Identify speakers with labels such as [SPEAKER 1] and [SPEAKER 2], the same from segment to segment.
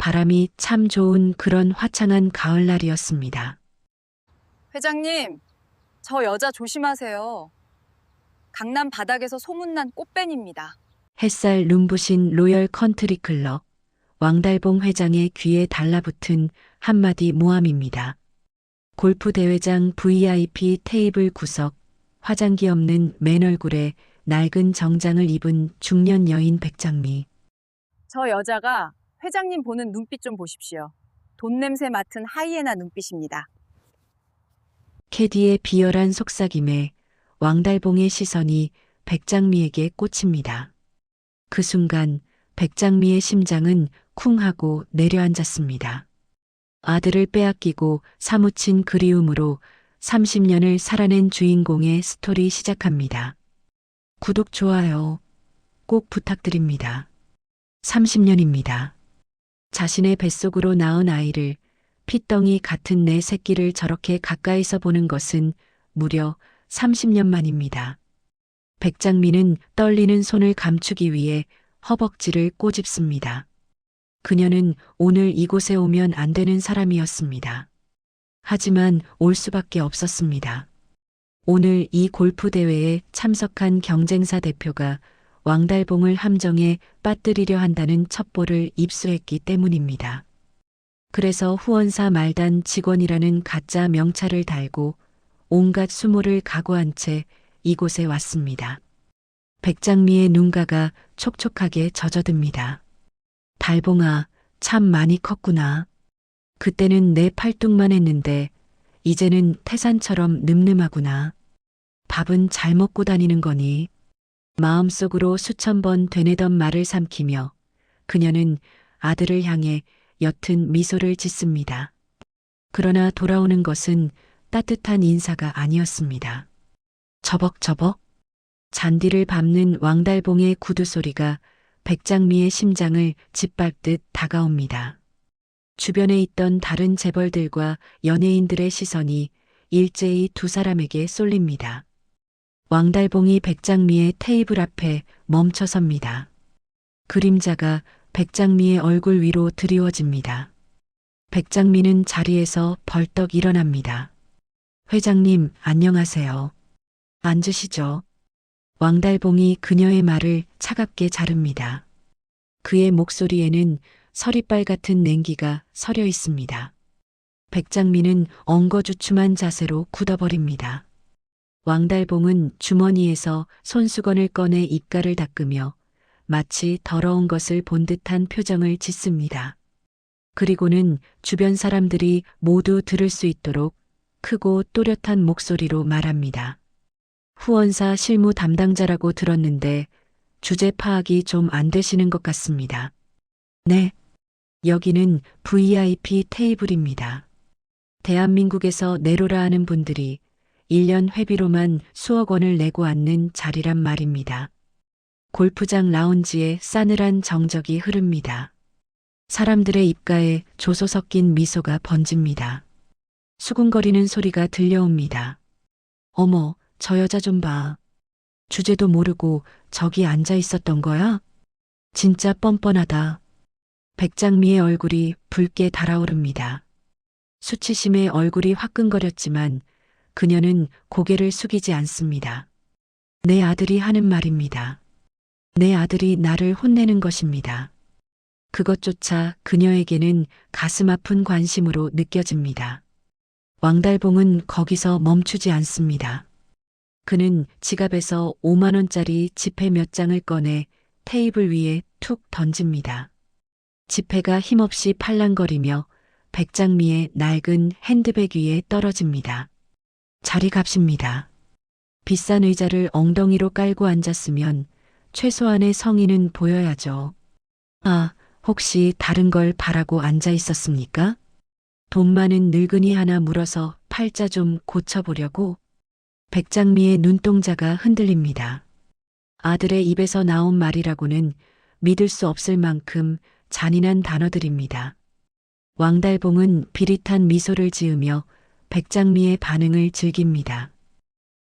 [SPEAKER 1] 바람이 참 좋은 그런 화창한 가을날이었습니다.
[SPEAKER 2] 회장님, 저 여자 조심하세요. 강남 바닥에서 소문난 꽃뱀입니다.
[SPEAKER 1] 햇살 눈부신 로열 컨트리 클럽, 왕달봉 회장의 귀에 달라붙은 한마디 모함입니다. 골프 대회장 VIP 테이블 구석, 화장기 없는 맨 얼굴에 낡은 정장을 입은 중년 여인 백장미.
[SPEAKER 2] 저 여자가 회장님 보는 눈빛 좀 보십시오. 돈 냄새 맡은 하이에나 눈빛입니다.
[SPEAKER 1] 캐디의 비열한 속삭임에 왕달봉의 시선이 백장미에게 꽂힙니다. 그 순간 백장미의 심장은 쿵 하고 내려앉았습니다. 아들을 빼앗기고 사무친 그리움으로 30년을 살아낸 주인공의 스토리 시작합니다. 구독, 좋아요 꼭 부탁드립니다. 30년입니다. 자신의 뱃속으로 낳은 아이를, 핏덩이 같은 내 새끼를 저렇게 가까이서 보는 것은 무려 30년 만입니다. 백장미는 떨리는 손을 감추기 위해 허벅지를 꼬집습니다. 그녀는 오늘 이곳에 오면 안 되는 사람이었습니다. 하지만 올 수밖에 없었습니다. 오늘 이 골프 대회에 참석한 경쟁사 대표가 왕달봉을 함정에 빠뜨리려 한다는 첩보를 입수했기 때문입니다. 그래서 후원사 말단 직원이라는 가짜 명찰을 달고 온갖 수모를 각오한 채 이곳에 왔습니다. 백장미의 눈가가 촉촉하게 젖어듭니다. 달봉아, 참 많이 컸구나. 그때는 내 팔뚝만 했는데 이제는 태산처럼 늠름하구나. 밥은 잘 먹고 다니는 거니? 마음속으로 수천 번 되뇌던 말을 삼키며 그녀는 아들을 향해 옅은 미소를 짓습니다. 그러나 돌아오는 것은 따뜻한 인사가 아니었습니다. 저벅저벅 잔디를 밟는 왕달봉의 구두 소리가 백장미의 심장을 짓밟듯 다가옵니다. 주변에 있던 다른 재벌들과 연예인들의 시선이 일제히 두 사람에게 쏠립니다. 왕달봉이 백장미의 테이블 앞에 멈춰섭니다. 그림자가 백장미의 얼굴 위로 드리워집니다. 백장미는 자리에서 벌떡 일어납니다. 회장님, 안녕하세요. 앉으시죠. 왕달봉이 그녀의 말을 차갑게 자릅니다. 그의 목소리에는 서리빨 같은 냉기가 서려 있습니다. 백장미는 엉거주춤한 자세로 굳어버립니다. 왕달봉은 주머니에서 손수건을 꺼내 입가를 닦으며 마치 더러운 것을 본 듯한 표정을 짓습니다. 그리고는 주변 사람들이 모두 들을 수 있도록 크고 또렷한 목소리로 말합니다. 후원사 실무 담당자라고 들었는데 주제 파악이 좀 안 되시는 것 같습니다. 네. 여기는 VIP 테이블입니다. 대한민국에서 내로라 하는 분들이 1년 회비로만 수억 원을 내고 앉는 자리란 말입니다. 골프장 라운지에 싸늘한 정적이 흐릅니다. 사람들의 입가에 조소 섞인 미소가 번집니다. 수군거리는 소리가 들려옵니다. 어머, 저 여자 좀 봐. 주제도 모르고 저기 앉아 있었던 거야? 진짜 뻔뻔하다. 백장미의 얼굴이 붉게 달아오릅니다. 수치심에 얼굴이 화끈거렸지만 그녀는 고개를 숙이지 않습니다. 내 아들이 하는 말입니다. 내 아들이 나를 혼내는 것입니다. 그것조차 그녀에게는 가슴 아픈 관심으로 느껴집니다. 왕달봉은 거기서 멈추지 않습니다. 그는 지갑에서 5만 원짜리 지폐 몇 장을 꺼내 테이블 위에 툭 던집니다. 지폐가 힘없이 팔랑거리며 백장미의 낡은 핸드백 위에 떨어집니다. 자리 값입니다. 비싼 의자를 엉덩이로 깔고 앉았으면 최소한의 성의는 보여야죠. 아, 혹시 다른 걸 바라고 앉아 있었습니까? 돈 많은 늙은이 하나 물어서 팔자 좀 고쳐보려고? 백장미의 눈동자가 흔들립니다. 아들의 입에서 나온 말이라고는 믿을 수 없을 만큼 잔인한 단어들입니다. 왕달봉은 비릿한 미소를 지으며 백장미의 반응을 즐깁니다.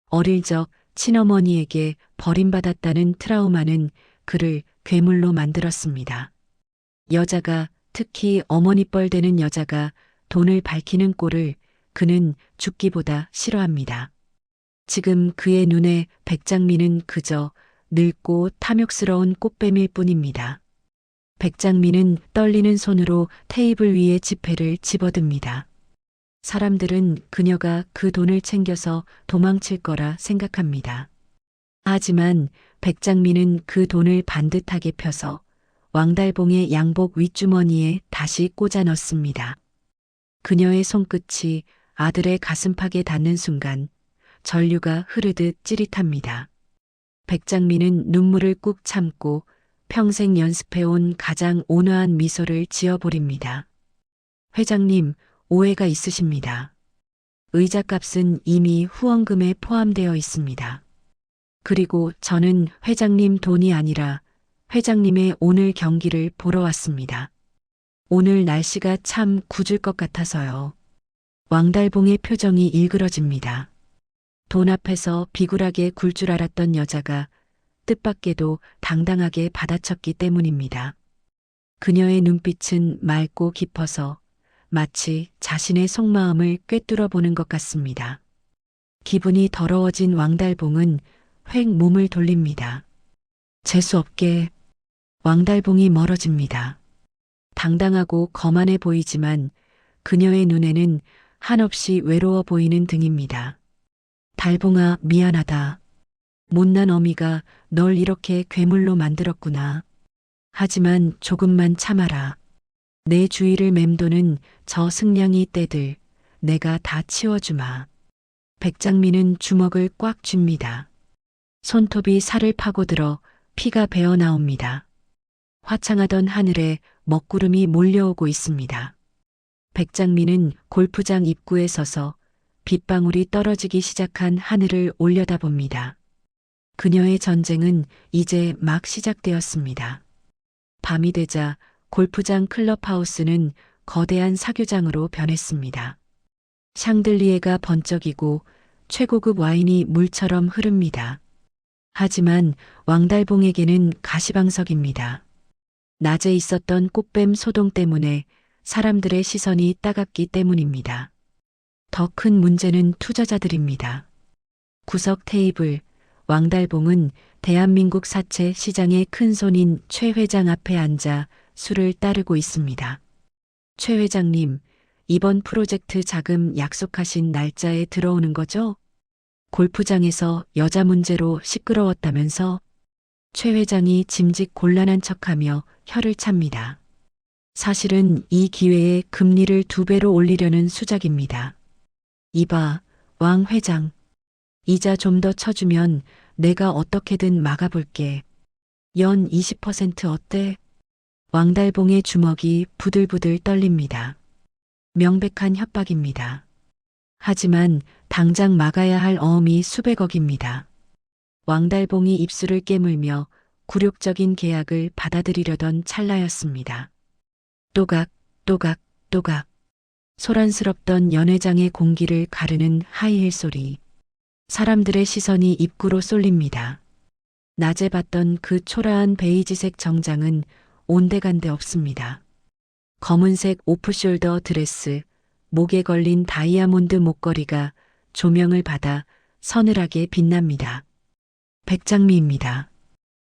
[SPEAKER 1] 어릴 적 친어머니에게 버림받았다는 트라우마는 그를 괴물로 만들었습니다. 여자가 특히 어머니 뻘 되는 여자가 돈을 밝히는 꼴을 그는 죽기보다 싫어합니다. 지금 그의 눈에 백장미는 그저 늙고 탐욕스러운 꽃뱀일 뿐입니다. 백장미는 떨리는 손으로 테이블 위에 지폐를 집어듭니다. 사람들은 그녀가 그 돈을 챙겨서 도망칠 거라 생각합니다. 하지만 백장미는 그 돈을 반듯하게 펴서 왕달봉의 양복 윗주머니에 다시 꽂아 넣습니다. 그녀의 손끝이 아들의 가슴팍에 닿는 순간 전류가 흐르듯 찌릿합니다. 백장미는 눈물을 꾹 참고 평생 연습해온 가장 온화한 미소를 지어버립니다. 회장님, 오해가 있으십니다. 의자값은 이미 후원금에 포함되어 있습니다. 그리고 저는 회장님 돈이 아니라 회장님의 오늘 경기를 보러 왔습니다. 오늘 날씨가 참 굳을 것 같아서요. 왕달봉의 표정이 일그러집니다. 돈 앞에서 비굴하게 굴 줄 알았던 여자가 뜻밖에도 당당하게 받아쳤기 때문입니다. 그녀의 눈빛은 맑고 깊어서 마치 자신의 속마음을 꿰뚫어 보는 것 같습니다. 기분이 더러워진 왕달봉은 획 몸을 돌립니다. 재수없게 왕달봉이 멀어집니다. 당당하고 거만해 보이지만 그녀의 눈에는 한없이 외로워 보이는 등입니다. 달봉아, 미안하다. 못난 어미가 널 이렇게 괴물로 만들었구나. 하지만 조금만 참아라. 내 주위를 맴도는 저 승냥이 떼들 내가 다 치워주마. 백장미는 주먹을 꽉 쥡니다. 손톱이 살을 파고들어 피가 배어 나옵니다. 화창하던 하늘에 먹구름이 몰려오고 있습니다. 백장미는 골프장 입구에 서서 빗방울이 떨어지기 시작한 하늘을 올려다봅니다. 그녀의 전쟁은 이제 막 시작되었습니다. 밤이 되자 골프장 클럽하우스는 거대한 사교장으로 변했습니다. 샹들리에가 번쩍이고 최고급 와인이 물처럼 흐릅니다. 하지만 왕달봉에게는 가시방석입니다. 낮에 있었던 꽃뱀 소동 때문에 사람들의 시선이 따갑기 때문입니다. 더 큰 문제는 투자자들입니다. 구석 테이블, 왕달봉은 대한민국 사채 시장의 큰손인 최 회장 앞에 앉아 술을 따르고 있습니다. 최 회장님, 이번 프로젝트 자금 약속하신 날짜에 들어오는 거죠? 골프장에서 여자 문제로 시끄러웠다면서? 최 회장이 짐짓 곤란한 척하며 혀를 찹니다. 사실은 이 기회에 금리를 2배로 올리려는 수작입니다. 이봐, 왕 회장. 이자 좀 더 쳐주면 내가 어떻게든 막아볼게. 연 20% 어때? 왕달봉의 주먹이 부들부들 떨립니다. 명백한 협박입니다. 하지만 당장 막아야 할 어음이 수백억입니다. 왕달봉이 입술을 깨물며 굴욕적인 계약을 받아들이려던 찰나였습니다. 또각, 또각, 또각. 소란스럽던 연회장의 공기를 가르는 하이힐 소리. 사람들의 시선이 입구로 쏠립니다. 낮에 봤던 그 초라한 베이지색 정장은 온데간데 없습니다. 검은색 오프숄더 드레스, 목에 걸린 다이아몬드 목걸이가 조명을 받아 서늘하게 빛납니다. 백장미입니다.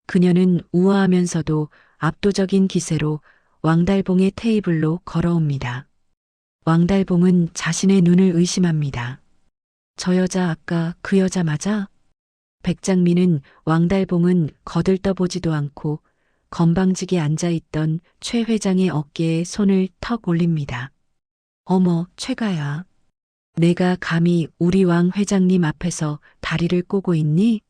[SPEAKER 1] 그녀는 우아하면서도 압도적인 기세로 왕달봉의 테이블로 걸어옵니다. 왕달봉은 자신의 눈을 의심합니다. 저 여자 아까 그 여자 맞아? 백장미는 왕달봉은 거들떠보지도 않고 건방지게 앉아있던 최 회장의 어깨에 손을 턱 올립니다. 어머, 최가야. 내가 감히 우리 왕 회장님 앞에서 다리를 꼬고 있니?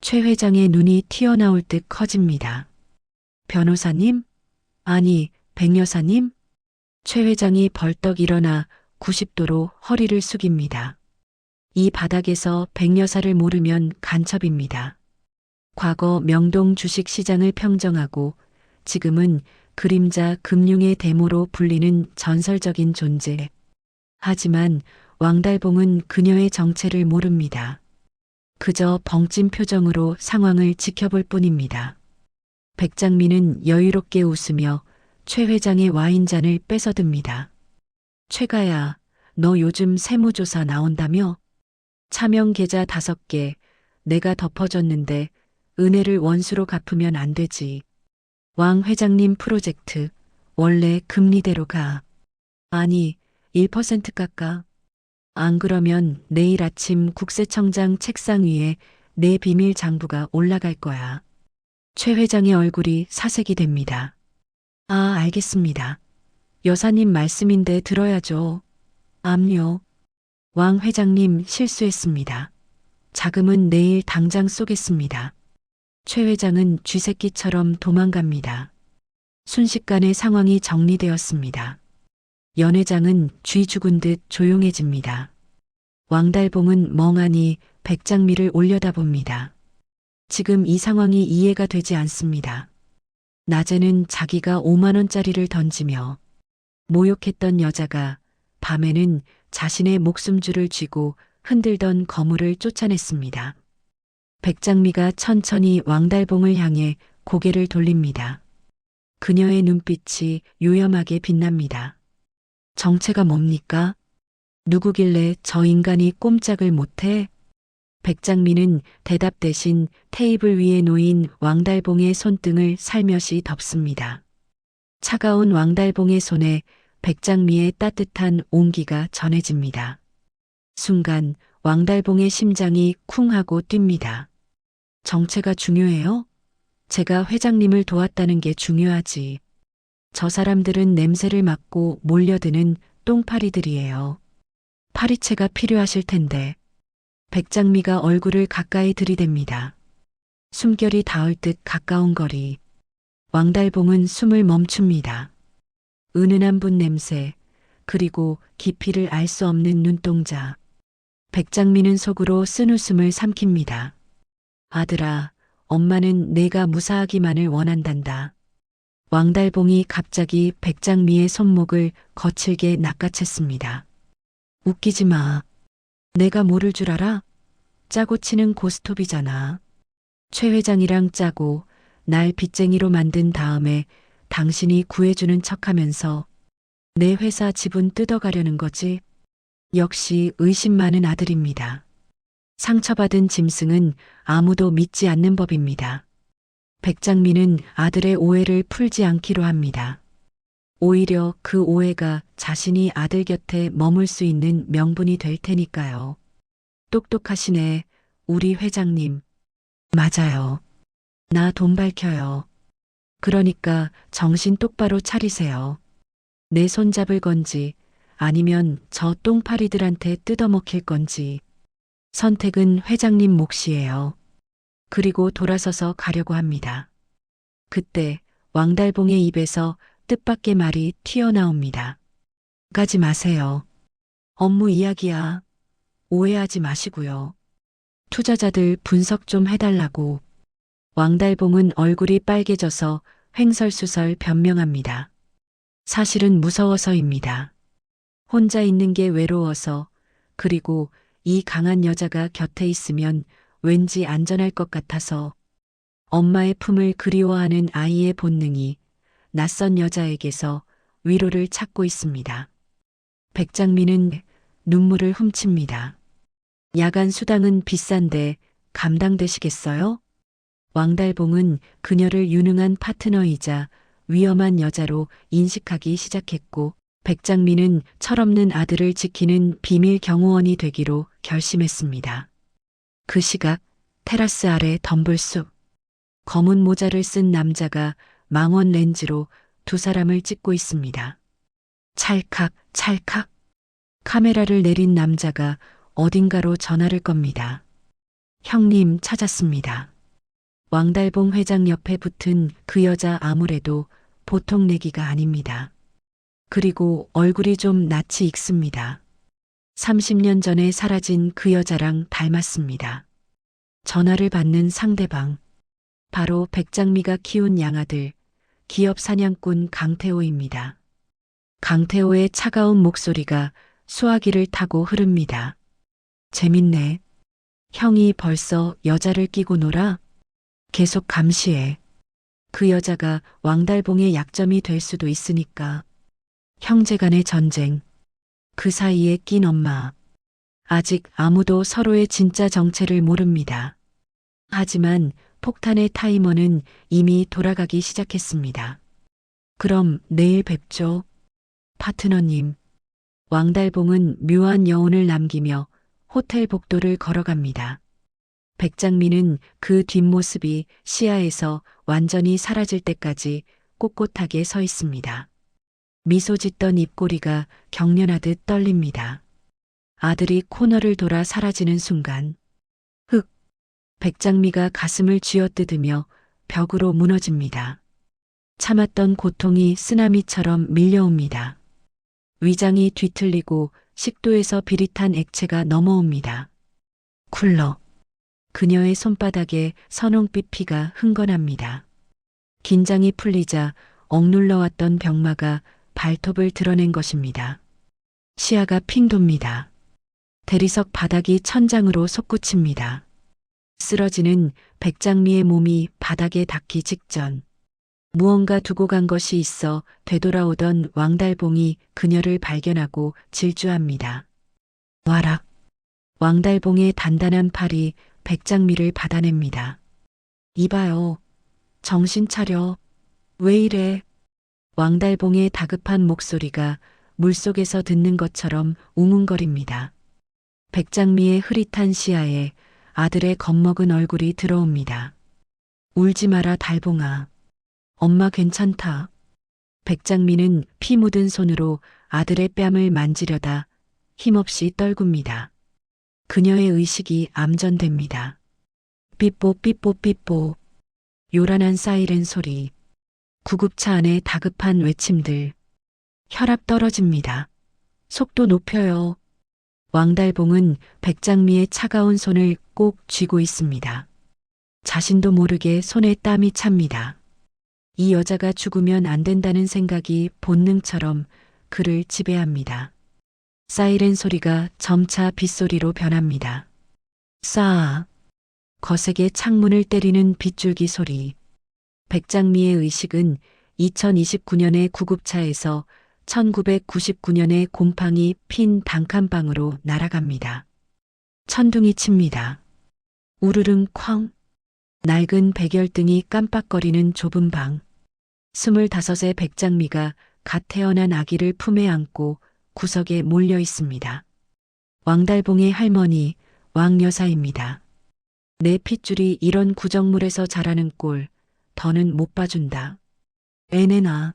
[SPEAKER 1] 최 회장의 눈이 튀어나올 듯 커집니다. 변호사님? 아니, 백 여사님? 최 회장이 벌떡 일어나 90도로 허리를 숙입니다. 이 바닥에서 백 여사를 모르면 간첩입니다. 과거 명동 주식시장을 평정하고 지금은 그림자 금융의 대모로 불리는 전설적인 존재. 하지만 왕달봉은 그녀의 정체를 모릅니다. 그저 벙찐 표정으로 상황을 지켜볼 뿐입니다. 백장미는 여유롭게 웃으며 최 회장의 와인잔을 뺏어듭니다. 최가야, 너 요즘 세무조사 나온다며? 차명 계좌 5개 내가 덮어줬는데 은혜를 원수로 갚으면 안 되지. 왕 회장님 프로젝트 원래 금리대로 가. 아니, 1% 깎아. 안 그러면 내일 아침 국세청장 책상 위에 내 비밀 장부가 올라갈 거야. 최 회장의 얼굴이 사색이 됩니다. 아, 알겠습니다. 여사님 말씀인데 들어야죠. 암요. 왕 회장님 실수했습니다. 자금은 내일 당장 쏘겠습니다. 최 회장은 쥐새끼처럼 도망갑니다. 순식간에 상황이 정리되었습니다. 연 회장은 쥐 죽은 듯 조용해집니다. 왕달봉은 멍하니 백장미를 올려다봅니다. 지금 이 상황이 이해가 되지 않습니다. 낮에는 자기가 5만 원짜리를 던지며 모욕했던 여자가 밤에는 자신의 목숨줄을 쥐고 흔들던 거물을 쫓아냈습니다. 백장미가 천천히 왕달봉을 향해 고개를 돌립니다. 그녀의 눈빛이 요염하게 빛납니다. 정체가 뭡니까? 누구길래 저 인간이 꼼짝을 못해? 백장미는 대답 대신 테이블 위에 놓인 왕달봉의 손등을 살며시 덮습니다. 차가운 왕달봉의 손에 백장미의 따뜻한 온기가 전해집니다. 순간 왕달봉의 심장이 쿵 하고 뜁니다. 정체가 중요해요? 제가 회장님을 도왔다는 게 중요하지. 저 사람들은 냄새를 맡고 몰려드는 똥파리들이에요. 파리채가 필요하실 텐데. 백장미가 얼굴을 가까이 들이댑니다. 숨결이 닿을 듯 가까운 거리. 왕달봉은 숨을 멈춥니다. 은은한 분 냄새, 그리고 깊이를 알 수 없는 눈동자. 백장미는 속으로 쓴웃음을 삼킵니다. 아들아, 엄마는 내가 무사하기만을 원한단다. 왕달봉이 갑자기 백장미의 손목을 거칠게 낚아챘습니다. 웃기지 마. 내가 모를 줄 알아? 짜고 치는 고스톱이잖아. 최 회장이랑 짜고 날 빚쟁이로 만든 다음에 당신이 구해주는 척하면서 내 회사 지분 뜯어가려는 거지. 역시 의심 많은 아들입니다. 상처받은 짐승은 아무도 믿지 않는 법입니다. 백장미는 아들의 오해를 풀지 않기로 합니다. 오히려 그 오해가 자신이 아들 곁에 머물 수 있는 명분이 될 테니까요. 똑똑하시네, 우리 회장님. 맞아요. 나 돈 밝혀요. 그러니까 정신 똑바로 차리세요. 내 손 잡을 건지 아니면 저 똥파리들한테 뜯어먹힐 건지. 선택은 회장님 몫이에요. 그리고 돌아서서 가려고 합니다. 그때 왕달봉의 입에서 뜻밖의 말이 튀어나옵니다. 가지 마세요. 업무 이야기야. 오해하지 마시고요. 투자자들 분석 좀 해달라고. 왕달봉은 얼굴이 빨개져서 횡설수설 변명합니다. 사실은 무서워서입니다. 혼자 있는 게 외로워서, 그리고 이 강한 여자가 곁에 있으면 왠지 안전할 것 같아서. 엄마의 품을 그리워하는 아이의 본능이 낯선 여자에게서 위로를 찾고 있습니다. 백장미는 눈물을 훔칩니다. 야간 수당은 비싼데 감당되시겠어요? 왕달봉은 그녀를 유능한 파트너이자 위험한 여자로 인식하기 시작했고, 백장미는 철없는 아들을 지키는 비밀 경호원이 되기로 결심했습니다. 그 시각 테라스 아래 덤불숲. 검은 모자를 쓴 남자가 망원 렌즈로 두 사람을 찍고 있습니다. 찰칵, 찰칵. 카메라를 내린 남자가 어딘가로 전화를 겁니다. 형님 찾았습니다. 왕달봉 회장 옆에 붙은 그 여자 아무래도 보통 내기가 아닙니다. 그리고 얼굴이 좀 낯이 익습니다. 30년 전에 사라진 그 여자랑 닮았습니다. 전화를 받는 상대방. 바로 백장미가 키운 양아들, 기업 사냥꾼 강태호입니다. 강태호의 차가운 목소리가 수화기를 타고 흐릅니다. 재밌네. 형이 벌써 여자를 끼고 놀아? 계속 감시해. 그 여자가 왕달봉의 약점이 될 수도 있으니까. 형제간의 전쟁. 그 사이에 낀 엄마. 아직 아무도 서로의 진짜 정체를 모릅니다. 하지만 폭탄의 타이머는 이미 돌아가기 시작했습니다. 그럼 내일 뵙죠. 파트너님. 왕달봉은 묘한 여운을 남기며 호텔 복도를 걸어갑니다. 백장미는 그 뒷모습이 시야에서 완전히 사라질 때까지 꼿꼿하게 서 있습니다. 미소 짓던 입꼬리가 경련하듯 떨립니다. 아들이 코너를 돌아 사라지는 순간 흑! 백장미가 가슴을 쥐어뜯으며 벽으로 무너집니다. 참았던 고통이 쓰나미처럼 밀려옵니다. 위장이 뒤틀리고 식도에서 비릿한 액체가 넘어옵니다. 쿨러. 그녀의 손바닥에 선홍빛 피가 흥건합니다. 긴장이 풀리자 억눌러왔던 병마가 발톱을 드러낸 것입니다. 시야가 핑 돕니다. 대리석 바닥이 천장으로 솟구칩니다. 쓰러지는 백장미의 몸이 바닥에 닿기 직전 무언가 두고 간 것이 있어 되돌아오던 왕달봉이 그녀를 발견하고 질주합니다. 와락. 왕달봉의 단단한 팔이 백장미를 받아냅니다. 이봐요. 정신 차려. 왜 이래? 왕달봉의 다급한 목소리가 물속에서 듣는 것처럼 웅웅거립니다. 백장미의 흐릿한 시야에 아들의 겁먹은 얼굴이 들어옵니다. 울지 마라 달봉아. 엄마 괜찮다. 백장미는 피 묻은 손으로 아들의 뺨을 만지려다 힘없이 떨굽니다. 그녀의 의식이 암전됩니다. 삐뽀 삐뽀 삐뽀. 요란한 사이렌 소리. 구급차 안의 다급한 외침들. 혈압 떨어집니다. 속도 높여요. 왕달봉은 백장미의 차가운 손을 꼭 쥐고 있습니다. 자신도 모르게 손에 땀이 찹니다. 이 여자가 죽으면 안 된다는 생각이 본능처럼 그를 지배합니다. 사이렌 소리가 점차 빗소리로 변합니다. 싸. 거세게 창문을 때리는 빗줄기 소리. 백장미의 의식은 2029년의 구급차에서 1999년의 곰팡이 핀 단칸방으로 날아갑니다. 천둥이 칩니다. 우르릉 쾅. 낡은 백열등이 깜빡거리는 좁은 방. 25의 백장미가 갓 태어난 아기를 품에 안고 구석에 몰려 있습니다. 왕달봉의 할머니, 왕여사입니다. 내 핏줄이 이런 구정물에서 자라는 꼴, 더는 못 봐준다. 애내나.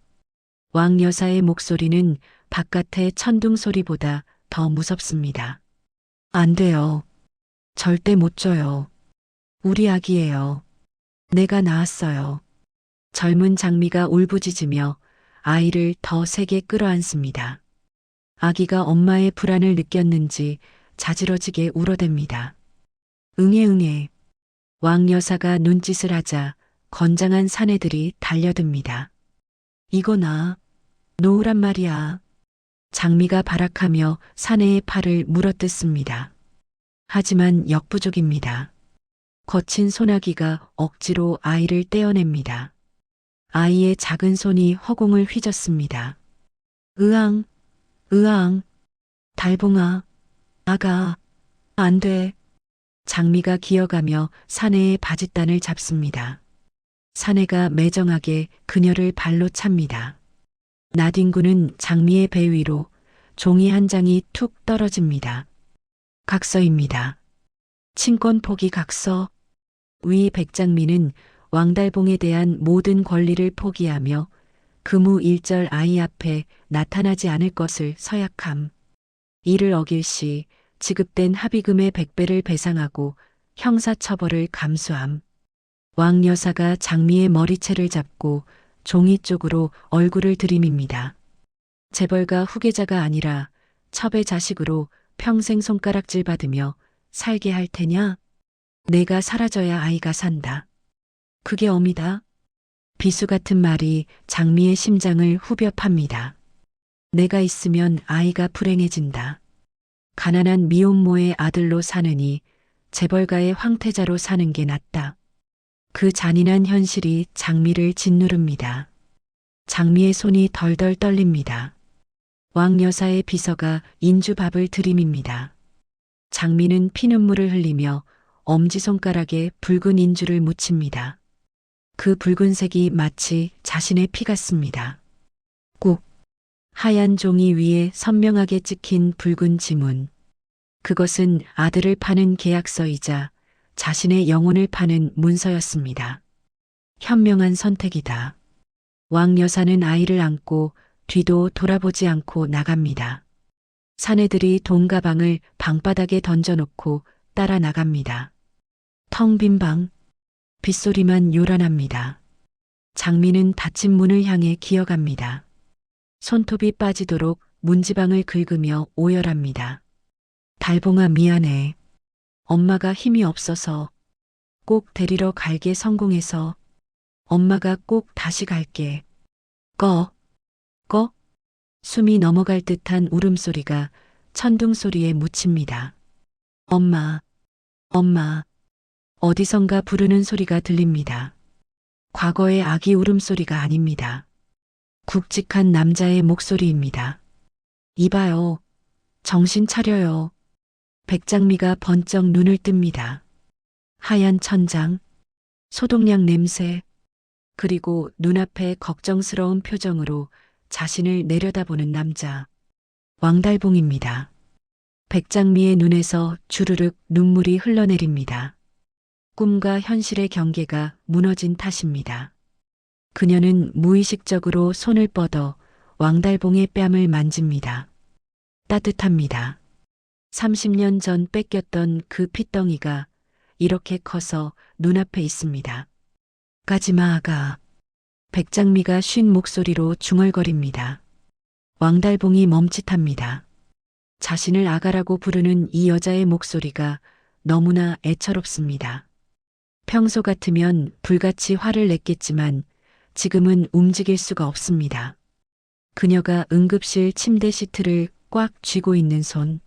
[SPEAKER 1] 왕여사의 목소리는 바깥의 천둥 소리보다 더 무섭습니다. 안 돼요. 절대 못 줘요. 우리 아기예요. 내가 낳았어요. 젊은 장미가 울부짖으며 아이를 더 세게 끌어안습니다. 아기가 엄마의 불안을 느꼈는지 자지러지게 울어댑니다. 응애. 왕여사가 눈짓을 하자 건장한 사내들이 달려듭니다. 이거 나. 놓으란 말이야. 장미가 발악하며 사내의 팔을 물어뜯습니다. 하지만 역부족입니다. 거친 소나기가 억지로 아이를 떼어냅니다. 아이의 작은 손이 허공을 휘젓습니다. 으앙. 달봉아. 아가. 안 돼. 장미가 기어가며 사내의 바짓단을 잡습니다. 사내가 매정하게 그녀를 발로 찹니다. 나뒹구는 장미의 배 위로 종이 한 장이 툭 떨어집니다. 각서입니다. 친권 포기 각서. 위 백장미는 왕달봉에 대한 모든 권리를 포기하며 금우일절 아이 앞에 나타나지 않을 것을 서약함. 이를 어길 시 지급된 합의금의 100배를 배상하고 형사처벌을 감수함. 왕여사가 장미의 머리채를 잡고 종이 쪽으로 얼굴을 들이밉니다. 재벌가 후계자가 아니라 첩의 자식으로 평생 손가락질 받으며 살게 할 테냐? 내가 사라져야 아이가 산다. 그게 어미다. 비수 같은 말이 장미의 심장을 후벼 팝니다. 내가 있으면 아이가 불행해진다. 가난한 미혼모의 아들로 사느니 재벌가의 황태자로 사는 게 낫다. 그 잔인한 현실이 장미를 짓누릅니다. 장미의 손이 덜덜 떨립니다. 왕 여사의 비서가 인주밥을 들이밉니다. 장미는 피눈물을 흘리며 엄지손가락에 붉은 인주를 묻힙니다. 그 붉은색이 마치 자신의 피 같습니다. 꾹. 하얀 종이 위에 선명하게 찍힌 붉은 지문. 그것은 아들을 파는 계약서이자 자신의 영혼을 파는 문서였습니다. 현명한 선택이다. 왕 여사는 아이를 안고 뒤도 돌아보지 않고 나갑니다. 사내들이 돈가방을 방바닥에 던져놓고 따라 나갑니다. 텅 빈 방, 빗소리만 요란합니다. 장미는 닫힌 문을 향해 기어갑니다. 손톱이 빠지도록 문지방을 긁으며 오열합니다. 달봉아 미안해. 엄마가 힘이 없어서 꼭 데리러 갈게 성공해서 엄마가 꼭 다시 갈게. 꺼. 숨이 넘어갈 듯한 울음소리가 천둥 소리에 묻힙니다. 엄마. 어디선가 부르는 소리가 들립니다. 과거의 아기 울음소리가 아닙니다. 굵직한 남자의 목소리입니다. 이봐요. 정신 차려요. 백장미가 번쩍 눈을 뜹니다. 하얀 천장, 소독약 냄새, 그리고 눈앞에 걱정스러운 표정으로 자신을 내려다보는 남자. 왕달봉입니다. 백장미의 눈에서 주르륵 눈물이 흘러내립니다. 꿈과 현실의 경계가 무너진 탓입니다. 그녀는 무의식적으로 손을 뻗어 왕달봉의 뺨을 만집니다. 따뜻합니다. 30년 전 뺏겼던 그 핏덩이가 이렇게 커서 눈앞에 있습니다. 가지마 아가. 백장미가 쉰 목소리로 중얼거립니다. 왕달봉이 멈칫합니다. 자신을 아가라고 부르는 이 여자의 목소리가 너무나 애처롭습니다. 평소 같으면 불같이 화를 냈겠지만 지금은 움직일 수가 없습니다. 그녀가 응급실 침대 시트를 꽉 쥐고 있는 손,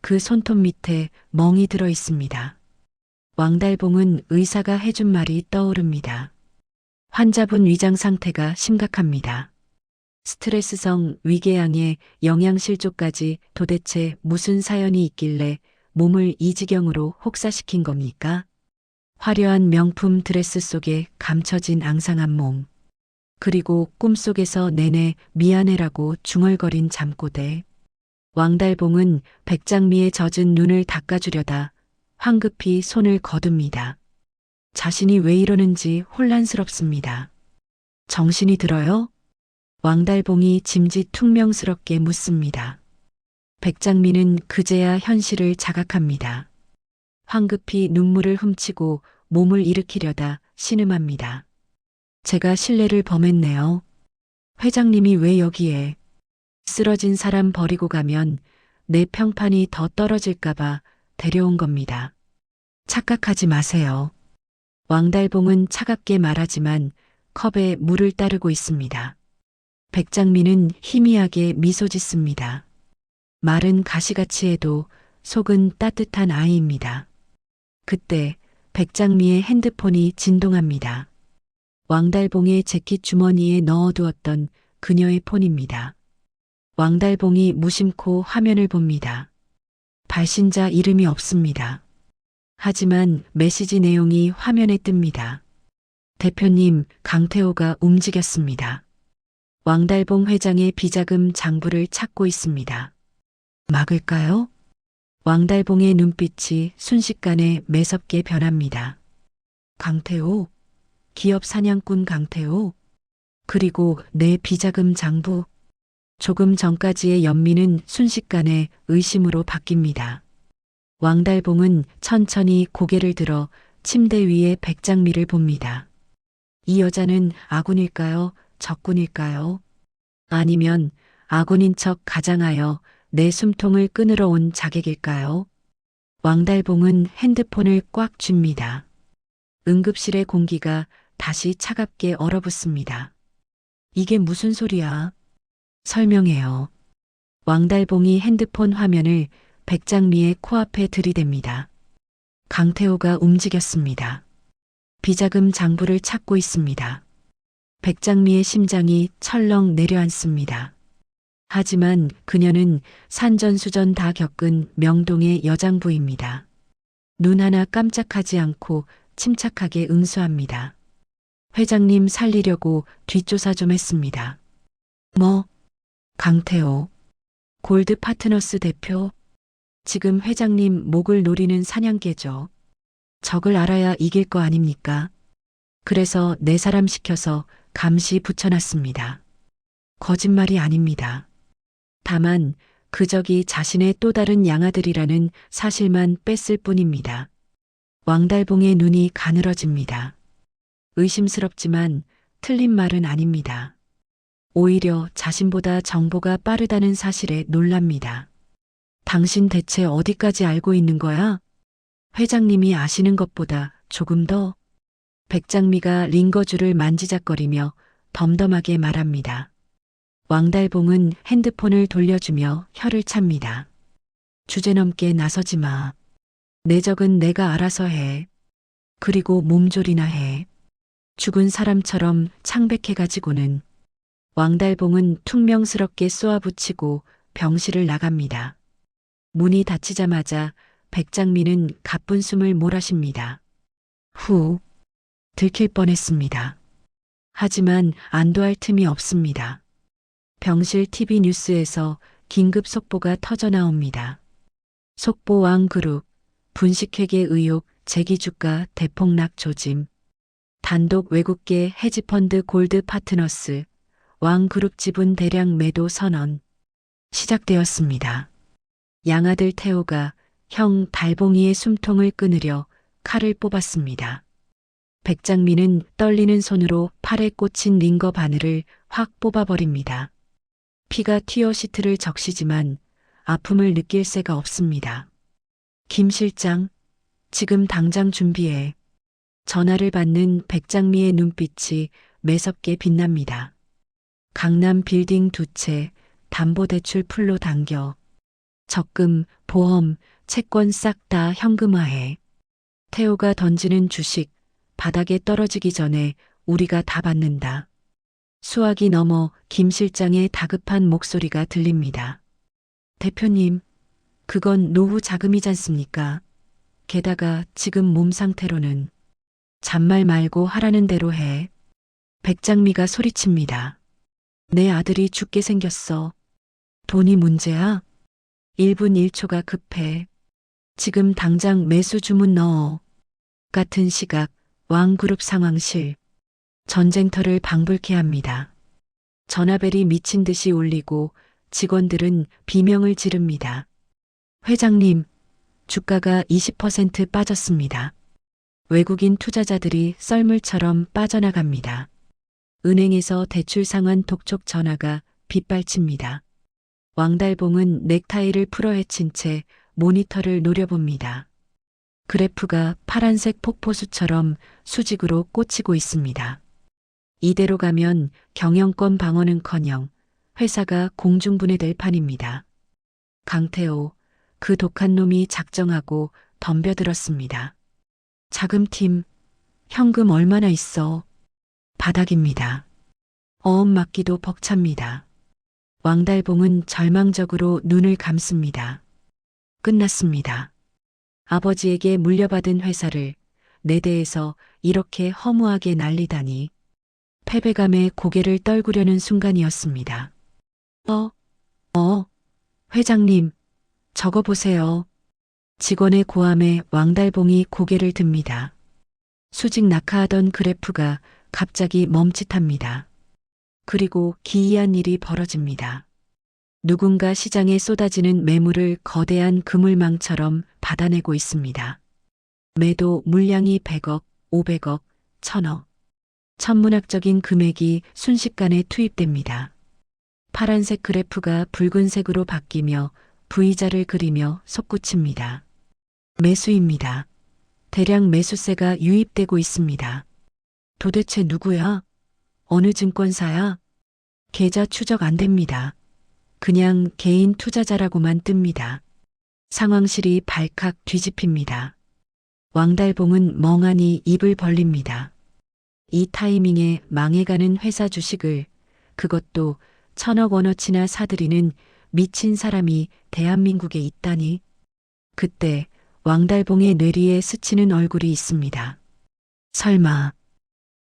[SPEAKER 1] 그 손톱 밑에 멍이 들어 있습니다. 왕달봉은 의사가 해준 말이 떠오릅니다. 환자분 위장 상태가 심각합니다. 스트레스성 위궤양에 영양실조까지 도대체 무슨 사연이 있길래 몸을 이 지경으로 혹사시킨 겁니까? 화려한 명품 드레스 속에 감춰진 앙상한 몸. 그리고 꿈속에서 내내 미안해라고 중얼거린 잠꼬대. 왕달봉은 백장미의 젖은 눈을 닦아주려다 황급히 손을 거둡니다. 자신이 왜 이러는지 혼란스럽습니다. 정신이 들어요? 왕달봉이 짐짓 퉁명스럽게 묻습니다. 백장미는 그제야 현실을 자각합니다. 황급히 눈물을 훔치고 몸을 일으키려다 신음합니다. 제가 신뢰를 범했네요. 회장님이 왜 여기에? 쓰러진 사람 버리고 가면 내 평판이 더 떨어질까봐 데려온 겁니다. 착각하지 마세요. 왕달봉은 차갑게 말하지만 컵에 물을 따르고 있습니다. 백장미는 희미하게 미소 짓습니다. 말은 가시같이 해도 속은 따뜻한 아이입니다. 그때 백장미의 핸드폰이 진동합니다. 왕달봉의 재킷 주머니에 넣어두었던 그녀의 폰입니다. 왕달봉이 무심코 화면을 봅니다. 발신자 이름이 없습니다. 하지만 메시지 내용이 화면에 뜹니다. 대표님, 강태호가 움직였습니다. 왕달봉 회장의 비자금 장부를 찾고 있습니다. 막을까요? 왕달봉의 눈빛이 순식간에 매섭게 변합니다. 강태호? 기업 사냥꾼 강태호? 그리고 내 비자금 장부? 조금 전까지의 연민은 순식간에 의심으로 바뀝니다. 왕달봉은 천천히 고개를 들어 침대 위에 백장미를 봅니다. 이 여자는 아군일까요? 적군일까요? 아니면 아군인 척 가장하여 내 숨통을 끊으러 온 자객일까요? 왕달봉은 핸드폰을 꽉 쥡니다. 응급실의 공기가 다시 차갑게 얼어붙습니다. 이게 무슨 소리야? 설명해요. 왕달봉이 핸드폰 화면을 백장미의 코앞에 들이댑니다. 강태호가 움직였습니다. 비자금 장부를 찾고 있습니다. 백장미의 심장이 철렁 내려앉습니다. 하지만 그녀는 산전수전 다 겪은 명동의 여장부입니다. 눈 하나 깜짝하지 않고 침착하게 응수합니다. 회장님 살리려고 뒷조사 좀 했습니다. 뭐? 강태호. 골드 파트너스 대표. 지금 회장님 목을 노리는 사냥개죠. 적을 알아야 이길 거 아닙니까? 그래서 네 사람 시켜서 감시 붙여놨습니다. 거짓말이 아닙니다. 다만 그 적이 자신의 또 다른 양아들이라는 사실만 뺐을 뿐입니다. 왕달봉의 눈이 가늘어집니다. 의심스럽지만 틀린 말은 아닙니다. 오히려 자신보다 정보가 빠르다는 사실에 놀랍니다. 당신 대체 어디까지 알고 있는 거야? 회장님이 아시는 것보다 조금 더. 백장미가 링거줄을 만지작거리며 덤덤하게 말합니다. 왕달봉은 핸드폰을 돌려주며 혀를 찹니다. 주제넘게 나서지 마. 내 적은 내가 알아서 해. 그리고 몸조리나 해. 죽은 사람처럼 창백해가지고는. 왕달봉은 퉁명스럽게 쏘아붙이고 병실을 나갑니다. 문이 닫히자마자 백장미는 가쁜 숨을 몰아쉽니다. 후, 들킬 뻔했습니다. 하지만 안도할 틈이 없습니다. 병실 TV 뉴스에서 긴급 속보가 터져 나옵니다. 속보 왕그룹, 분식회계 의혹, 재기주가 대폭락 조짐, 단독 외국계 헤지펀드 골드 파트너스, 왕그룹 지분 대량 매도 선언. 시작되었습니다. 양아들 태호가 형 달봉이의 숨통을 끊으려 칼을 뽑았습니다. 백장미는 떨리는 손으로 팔에 꽂힌 링거 바늘을 확 뽑아버립니다. 피가 튀어 시트를 적시지만 아픔을 느낄 새가 없습니다. 김 실장, 지금 당장 준비해. 전화를 받는 백장미의 눈빛이 매섭게 빛납니다. 강남 빌딩 2채, 담보대출 풀로 당겨. 적금, 보험, 채권 싹 다 현금화해. 태호가 던지는 주식, 바닥에 떨어지기 전에 우리가 다 받는다. 수화기 넘어 김 실장의 다급한 목소리가 들립니다. 대표님, 그건 노후 자금이잖습니까? 게다가 지금 몸 상태로는 잔말 말고 하라는 대로 해. 백장미가 소리칩니다. 내 아들이 죽게 생겼어. 돈이 문제야? 1분 1초가 급해. 지금 당장 매수 주문 넣어. 같은 시각 왕그룹 상황실. 전쟁터를 방불케 합니다. 전화벨이 미친 듯이 울리고 직원들은 비명을 지릅니다. 회장님, 주가가 20% 빠졌습니다. 외국인 투자자들이 썰물처럼 빠져나갑니다. 은행에서 대출 상환 독촉 전화가 빗발칩니다. 왕달봉은 넥타이를 풀어 헤친 채 모니터를 노려봅니다. 그래프가 파란색 폭포수처럼 수직으로 꽂히고 있습니다. 이대로 가면 경영권 방어는커녕 회사가 공중분해될 판입니다. 강태호, 그 독한 놈이 작정하고 덤벼들었습니다. 자금팀, 현금 얼마나 있어? 바닥입니다. 어업 막기도 벅찹니다. 왕달봉은 절망적으로 눈을 감습니다. 끝났습니다. 아버지에게 물려받은 회사를 내 대에서 이렇게 허무하게 날리다니. 패배감에 고개를 떨구려는 순간이었습니다. 회장님, 저거 보세요. 직원의 고함에 왕달봉이 고개를 듭니다. 수직 낙하하던 그래프가 갑자기 멈칫합니다. 그리고 기이한 일이 벌어집니다. 누군가 시장에 쏟아지는 매물을 거대한 그물망처럼 받아내고 있습니다. 매도 물량이 100억, 500억, 1000억. 천문학적인 금액이 순식간에 투입됩니다. 파란색 그래프가 붉은색으로 바뀌며 V자를 그리며 솟구칩니다. 매수입니다. 대량 매수세가 유입되고 있습니다. 도대체 누구야? 어느 증권사야? 계좌 추적 안 됩니다. 그냥 개인 투자자라고만 뜹니다. 상황실이 발칵 뒤집힙니다. 왕달봉은 멍하니 입을 벌립니다. 이 타이밍에 망해가는 회사 주식을, 그것도 1,000억 원어치나 사들이는 미친 사람이 대한민국에 있다니. 그때 왕달봉의 뇌리에 스치는 얼굴이 있습니다. 설마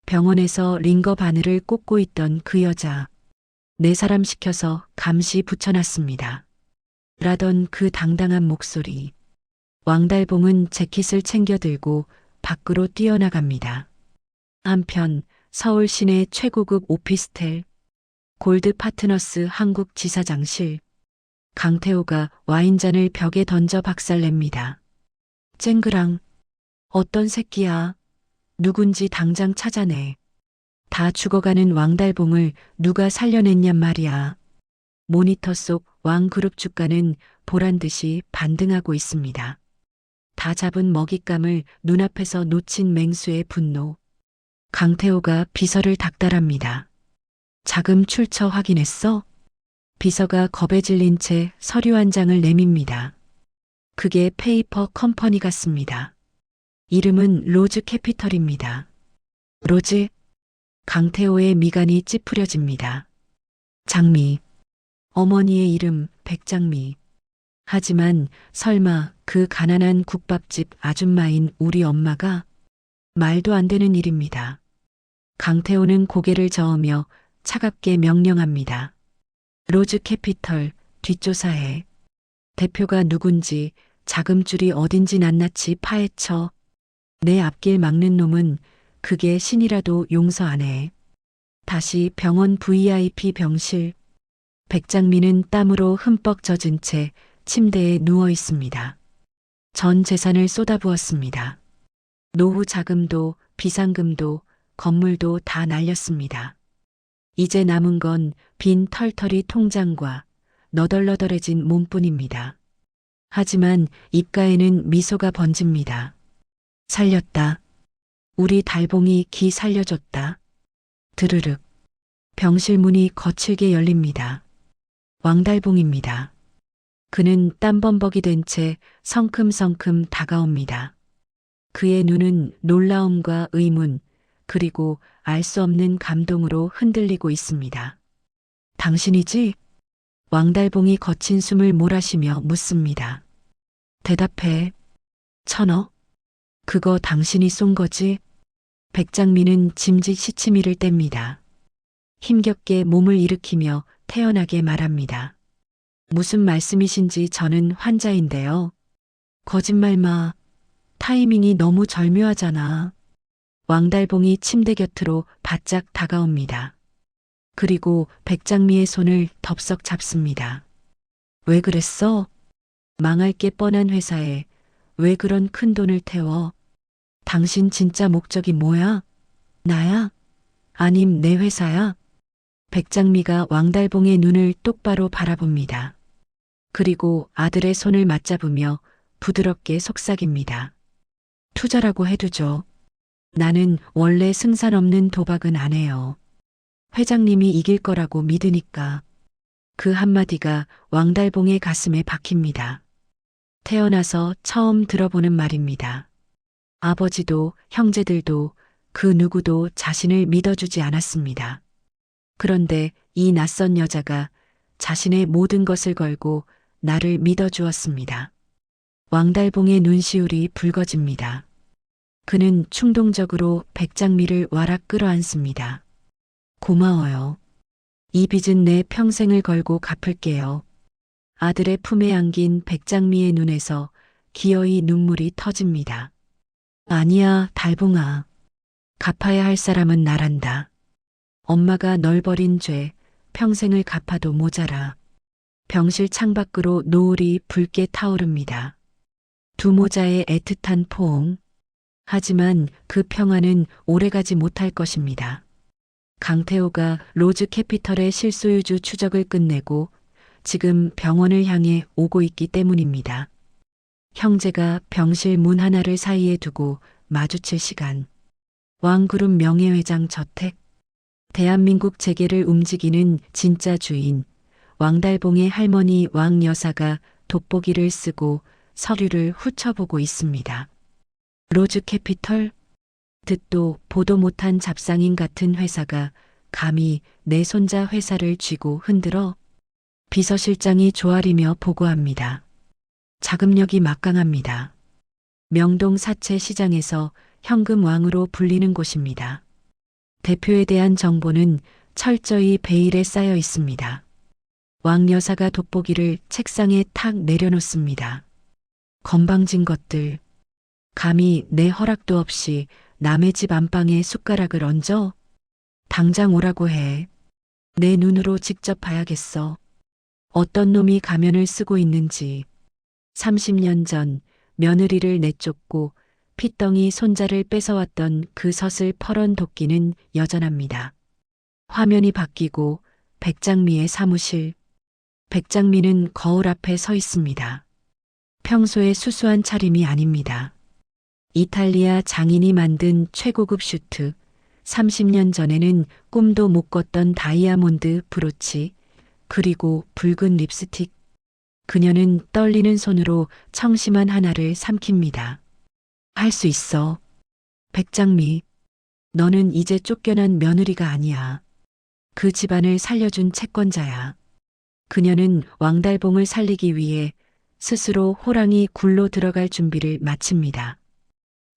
[SPEAKER 1] 병원에서 링거 바늘을 꽂고 있던 그 여자, 네 사람 시켜서 감시 붙여놨습니다. 라던 그 당당한 목소리. 왕달봉은 재킷을 챙겨들고 밖으로 뛰어나갑니다. 한편 서울 시내 최고급 오피스텔 골드 파트너스 한국 지사장실. 강태호가 와인잔을 벽에 던져 박살냅니다. 쨍그랑. 어떤 새끼야. 누군지 당장 찾아내. 다 죽어가는 왕달봉을 누가 살려냈냔 말이야. 모니터 속 왕그룹 주가는 보란듯이 반등하고 있습니다. 다 잡은 먹잇감을 눈앞에서 놓친 맹수의 분노. 강태호가 비서를 닥달합니다. 자금 출처 확인했어? 비서가 겁에 질린 채 서류 한 장을 내밉니다. 그게 페이퍼 컴퍼니 같습니다. 이름은 로즈 캐피털입니다. 로즈? 강태호의 미간이 찌푸려집니다. 장미. 어머니의 이름 백장미. 하지만 설마 그 가난한 국밥집 아줌마인 우리 엄마가? 말도 안 되는 일입니다. 강태호는 고개를 저으며 차갑게 명령합니다. 로즈 캐피털 뒷조사해. 대표가 누군지 자금줄이 어딘지 낱낱이 파헤쳐. 내 앞길 막는 놈은 그게 신이라도 용서 안 해. 다시 병원 VIP 병실. 백장미는 땀으로 흠뻑 젖은 채 침대에 누워 있습니다. 전 재산을 쏟아부었습니다. 노후 자금도 비상금도 건물도 다 날렸습니다. 이제 남은 건 빈 털털이 통장과 너덜너덜해진 몸뿐입니다. 하지만 입가에는 미소가 번집니다. 살렸다. 우리 달봉이 기 살려줬다. 드르륵. 병실 문이 거칠게 열립니다. 왕달봉입니다. 그는 땀범벅이 된 채 성큼성큼 다가옵니다. 그의 눈은 놀라움과 의문, 그리고 알 수 없는 감동으로 흔들리고 있습니다. 당신이지? 왕달봉이 거친 숨을 몰아쉬며 묻습니다. 대답해. 1,000억? 그거 당신이 쏜 거지? 백장미는 짐짓 시치미를 뗍니다. 힘겹게 몸을 일으키며 태연하게 말합니다. 무슨 말씀이신지 저는 환자인데요. 거짓말 마. 타이밍이 너무 절묘하잖아. 왕달봉이 침대 곁으로 바짝 다가옵니다. 그리고 백장미의 손을 덥석 잡습니다. 왜 그랬어? 망할 게 뻔한 회사에 왜 그런 큰 돈을 태워? 당신 진짜 목적이 뭐야? 나야? 아님 내 회사야? 백장미가 왕달봉의 눈을 똑바로 바라봅니다. 그리고 아들의 손을 맞잡으며 부드럽게 속삭입니다. 투자라고 해두죠. 나는 원래 승산 없는 도박은 안 해요. 회장님이 이길 거라고 믿으니까. 그 한마디가 왕달봉의 가슴에 박힙니다. 태어나서 처음 들어보는 말입니다. 아버지도 형제들도 그 누구도 자신을 믿어주지 않았습니다. 그런데 이 낯선 여자가 자신의 모든 것을 걸고 나를 믿어주었습니다. 왕달봉의 눈시울이 붉어집니다. 그는 충동적으로 백장미를 와락 끌어안습니다. 고마워요. 이 빚은 내 평생을 걸고 갚을게요. 아들의 품에 안긴 백장미의 눈에서 기어이 눈물이 터집니다. 아니야, 달봉아. 갚아야 할 사람은 나란다. 엄마가 널 버린 죄 평생을 갚아도 모자라. 병실 창밖으로 노을이 붉게 타오릅니다. 두 모자의 애틋한 포옹. 하지만 그 평화는 오래가지 못할 것입니다. 강태호가 로즈 캐피털의 실소유주 추적을 끝내고 지금 병원을 향해 오고 있기 때문입니다. 형제가 병실 문 하나를 사이에 두고 마주칠 시간. 왕그룹 명예회장 저택. 대한민국 재계를 움직이는 진짜 주인. 왕달봉의 할머니 왕여사가 돋보기를 쓰고 서류를 훑어보고 있습니다. 로즈 캐피털? 듣도 보도 못한 잡상인 같은 회사가 감히 내 손자 회사를 쥐고 흔들어? 비서실장이 조아리며 보고합니다. 자금력이 막강합니다. 명동 사채 시장에서 현금 왕으로 불리는 곳입니다. 대표에 대한 정보는 철저히 베일에 쌓여 있습니다. 왕 여사가 돋보기를 책상에 탁 내려놓습니다. 건방진 것들. 감히 내 허락도 없이 남의 집 안방에 숟가락을 얹어? 당장 오라고 해. 내 눈으로 직접 봐야겠어. 어떤 놈이 가면을 쓰고 있는지. 30년 전 며느리를 내쫓고 핏덩이 손자를 뺏어왔던 그 서슬퍼런 도끼는 여전합니다. 화면이 바뀌고 백장미의 사무실. 백장미는 거울 앞에 서 있습니다. 평소의 수수한 차림이 아닙니다. 이탈리아 장인이 만든 최고급 슈트, 30년 전에는 꿈도 못 꿨던 다이아몬드 브로치, 그리고 붉은 립스틱. 그녀는 떨리는 손으로 청심환 하나를 삼킵니다. 할 수 있어. 백장미, 너는 이제 쫓겨난 며느리가 아니야. 그 집안을 살려준 채권자야. 그녀는 왕달봉을 살리기 위해 스스로 호랑이 굴로 들어갈 준비를 마칩니다.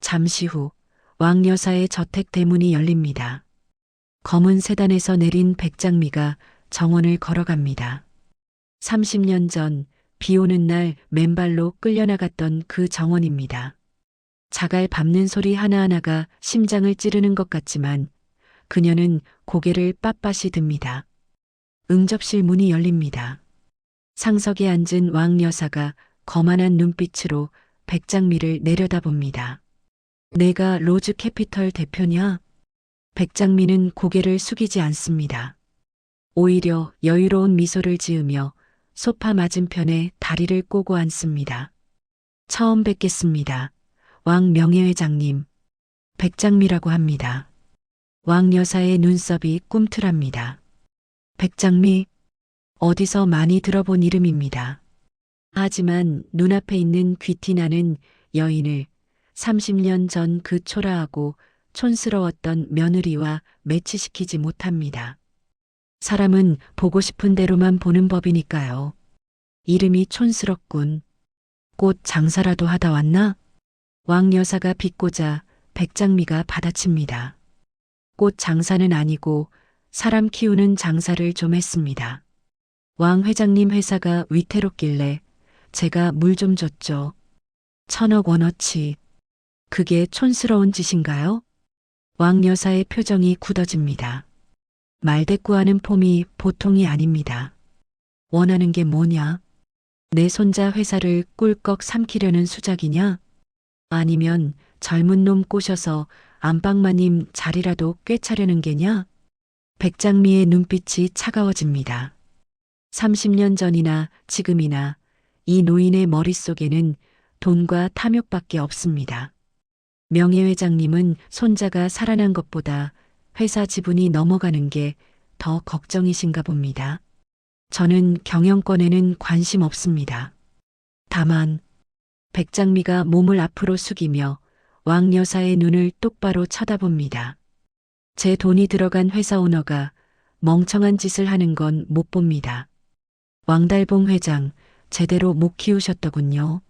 [SPEAKER 1] 잠시 후 왕 여사의 저택 대문이 열립니다. 검은 세단에서 내린 백장미가 정원을 걸어갑니다. 30년 전 비 오는 날 맨발로 끌려나갔던 그 정원입니다. 자갈 밟는 소리 하나하나가 심장을 찌르는 것 같지만 그녀는 고개를 빳빳이 듭니다. 응접실 문이 열립니다. 상석에 앉은 왕 여사가 거만한 눈빛으로 백장미를 내려다봅니다. 내가 로즈 캐피털 대표냐? 백장미는 고개를 숙이지 않습니다. 오히려 여유로운 미소를 지으며 소파 맞은편에 다리를 꼬고 앉습니다. 처음 뵙겠습니다. 왕 명예회장님. 백장미라고 합니다. 왕 여사의 눈썹이 꿈틀합니다. 백장미, 어디서 많이 들어본 이름입니다. 하지만 눈앞에 있는 귀티나는 여인을 30년 전 그 초라하고 촌스러웠던 며느리와 매치시키지 못합니다. 사람은 보고 싶은 대로만 보는 법이니까요. 이름이 촌스럽군. 꽃 장사라도 하다 왔나? 왕 여사가 비꼬자 백장미가 받아칩니다. 꽃 장사는 아니고 사람 키우는 장사를 좀 했습니다. 왕 회장님 회사가 위태롭길래 제가 물 좀 줬죠. 1,000억 원어치. 그게 촌스러운 짓인가요? 왕 여사의 표정이 굳어집니다. 말대꾸하는 폼이 보통이 아닙니다. 원하는 게 뭐냐? 내 손자 회사를 꿀꺽 삼키려는 수작이냐? 아니면 젊은 놈 꼬셔서 안방마님 자리라도 꿰차려는 게냐? 백장미의 눈빛이 차가워집니다. 30년 전이나 지금이나 이 노인의 머릿속에는 돈과 탐욕밖에 없습니다. 명예회장님은 손자가 살아난 것보다 회사 지분이 넘어가는 게 더 걱정이신가 봅니다. 저는 경영권에는 관심 없습니다. 다만 백장미가 몸을 앞으로 숙이며 왕 여사의 눈을 똑바로 쳐다봅니다. 제 돈이 들어간 회사 오너가 멍청한 짓을 하는 건 못 봅니다. 왕달봉 회장 제대로 못 키우셨더군요.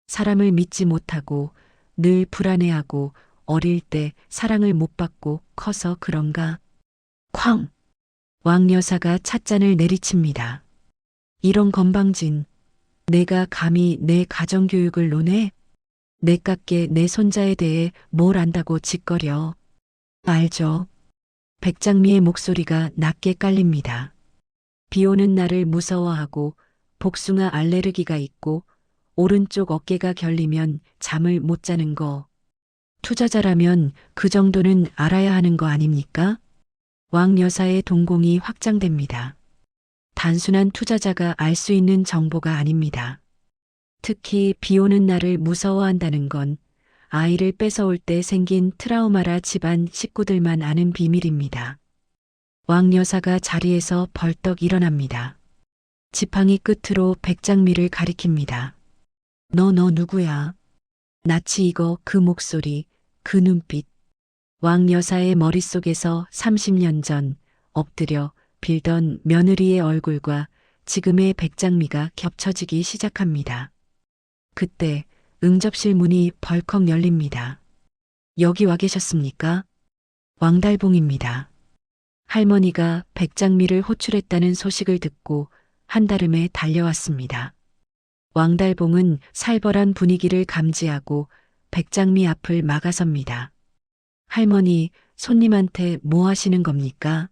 [SPEAKER 1] 사람을 믿지 못하고 늘 불안해하고 어릴 때 사랑을 못 받고 커서 그런가? 쾅! 왕 여사가 찻잔을 내리칩니다. 이런 건방진, 내가 감히 내 가정교육을 논해? 내 깎게 내 손자에 대해 뭘 안다고 짓거려. 알죠. 백장미의 목소리가 낮게 깔립니다. 비 오는 날을 무서워하고 복숭아 알레르기가 있고 오른쪽 어깨가 결리면 잠을 못 자는 거. 투자자라면 그 정도는 알아야 하는 거 아닙니까? 왕 여사의 동공이 확장됩니다. 단순한 투자자가 알 수 있는 정보가 아닙니다. 특히 비 오는 날을 무서워한다는 건 아이를 뺏어올 때 생긴 트라우마라 집안 식구들만 아는 비밀입니다. 왕 여사가 자리에서 벌떡 일어납니다. 지팡이 끝으로 백장미를 가리킵니다. 너 누구야? 낯이 익어 그 목소리, 그 눈빛. 왕 여사의 머릿속에서 30년 전 엎드려 빌던 며느리의 얼굴과 지금의 백장미가 겹쳐지기 시작합니다. 그때 응접실 문이 벌컥 열립니다. 여기 와 계셨습니까? 왕달봉입니다. 할머니가 백장미를 호출했다는 소식을 듣고 한달음에 달려왔습니다. 왕달봉은 살벌한 분위기를 감지하고 백장미 앞을 막아섭니다. 할머니, 손님한테 뭐 하시는 겁니까?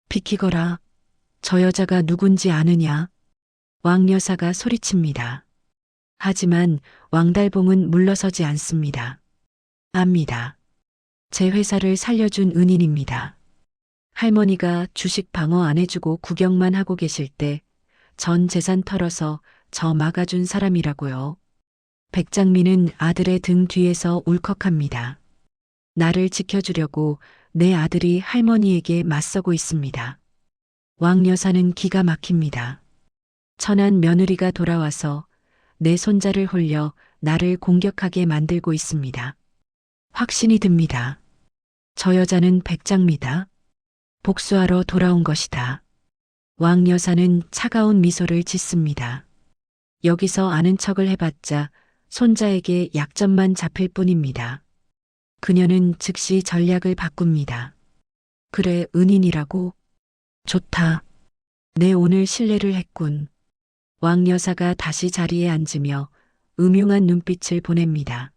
[SPEAKER 1] 비키거라. 저 여자가 누군지 아느냐? 왕 여사가 소리칩니다. 하지만 왕달봉은 물러서지 않습니다. 압니다. 제 회사를 살려준 은인입니다. 할머니가 주식 방어 안 해주고 구경만 하고 계실 때 전 재산 털어서 저 막아준 사람이라고요. 백장미는 아들의 등 뒤에서 울컥합니다. 나를 지켜주려고 내 아들이 할머니에게 맞서고 있습니다. 왕 여사는 기가 막힙니다. 천한 며느리가 돌아와서 내 손자를 홀려 나를 공격하게 만들고 있습니다. 확신이 듭니다. 저 여자는 백장미다. 복수하러 돌아온 것이다. 왕 여사는 차가운 미소를 짓습니다. 여기서 아는 척을 해봤자 손자에게 약점만 잡힐 뿐입니다. 그녀는 즉시 전략을 바꿉니다. 그래, 은인이라고? 좋다. 내 오늘 실례를 했군. 왕 여사가 다시 자리에 앉으며 음흉한 눈빛을 보냅니다.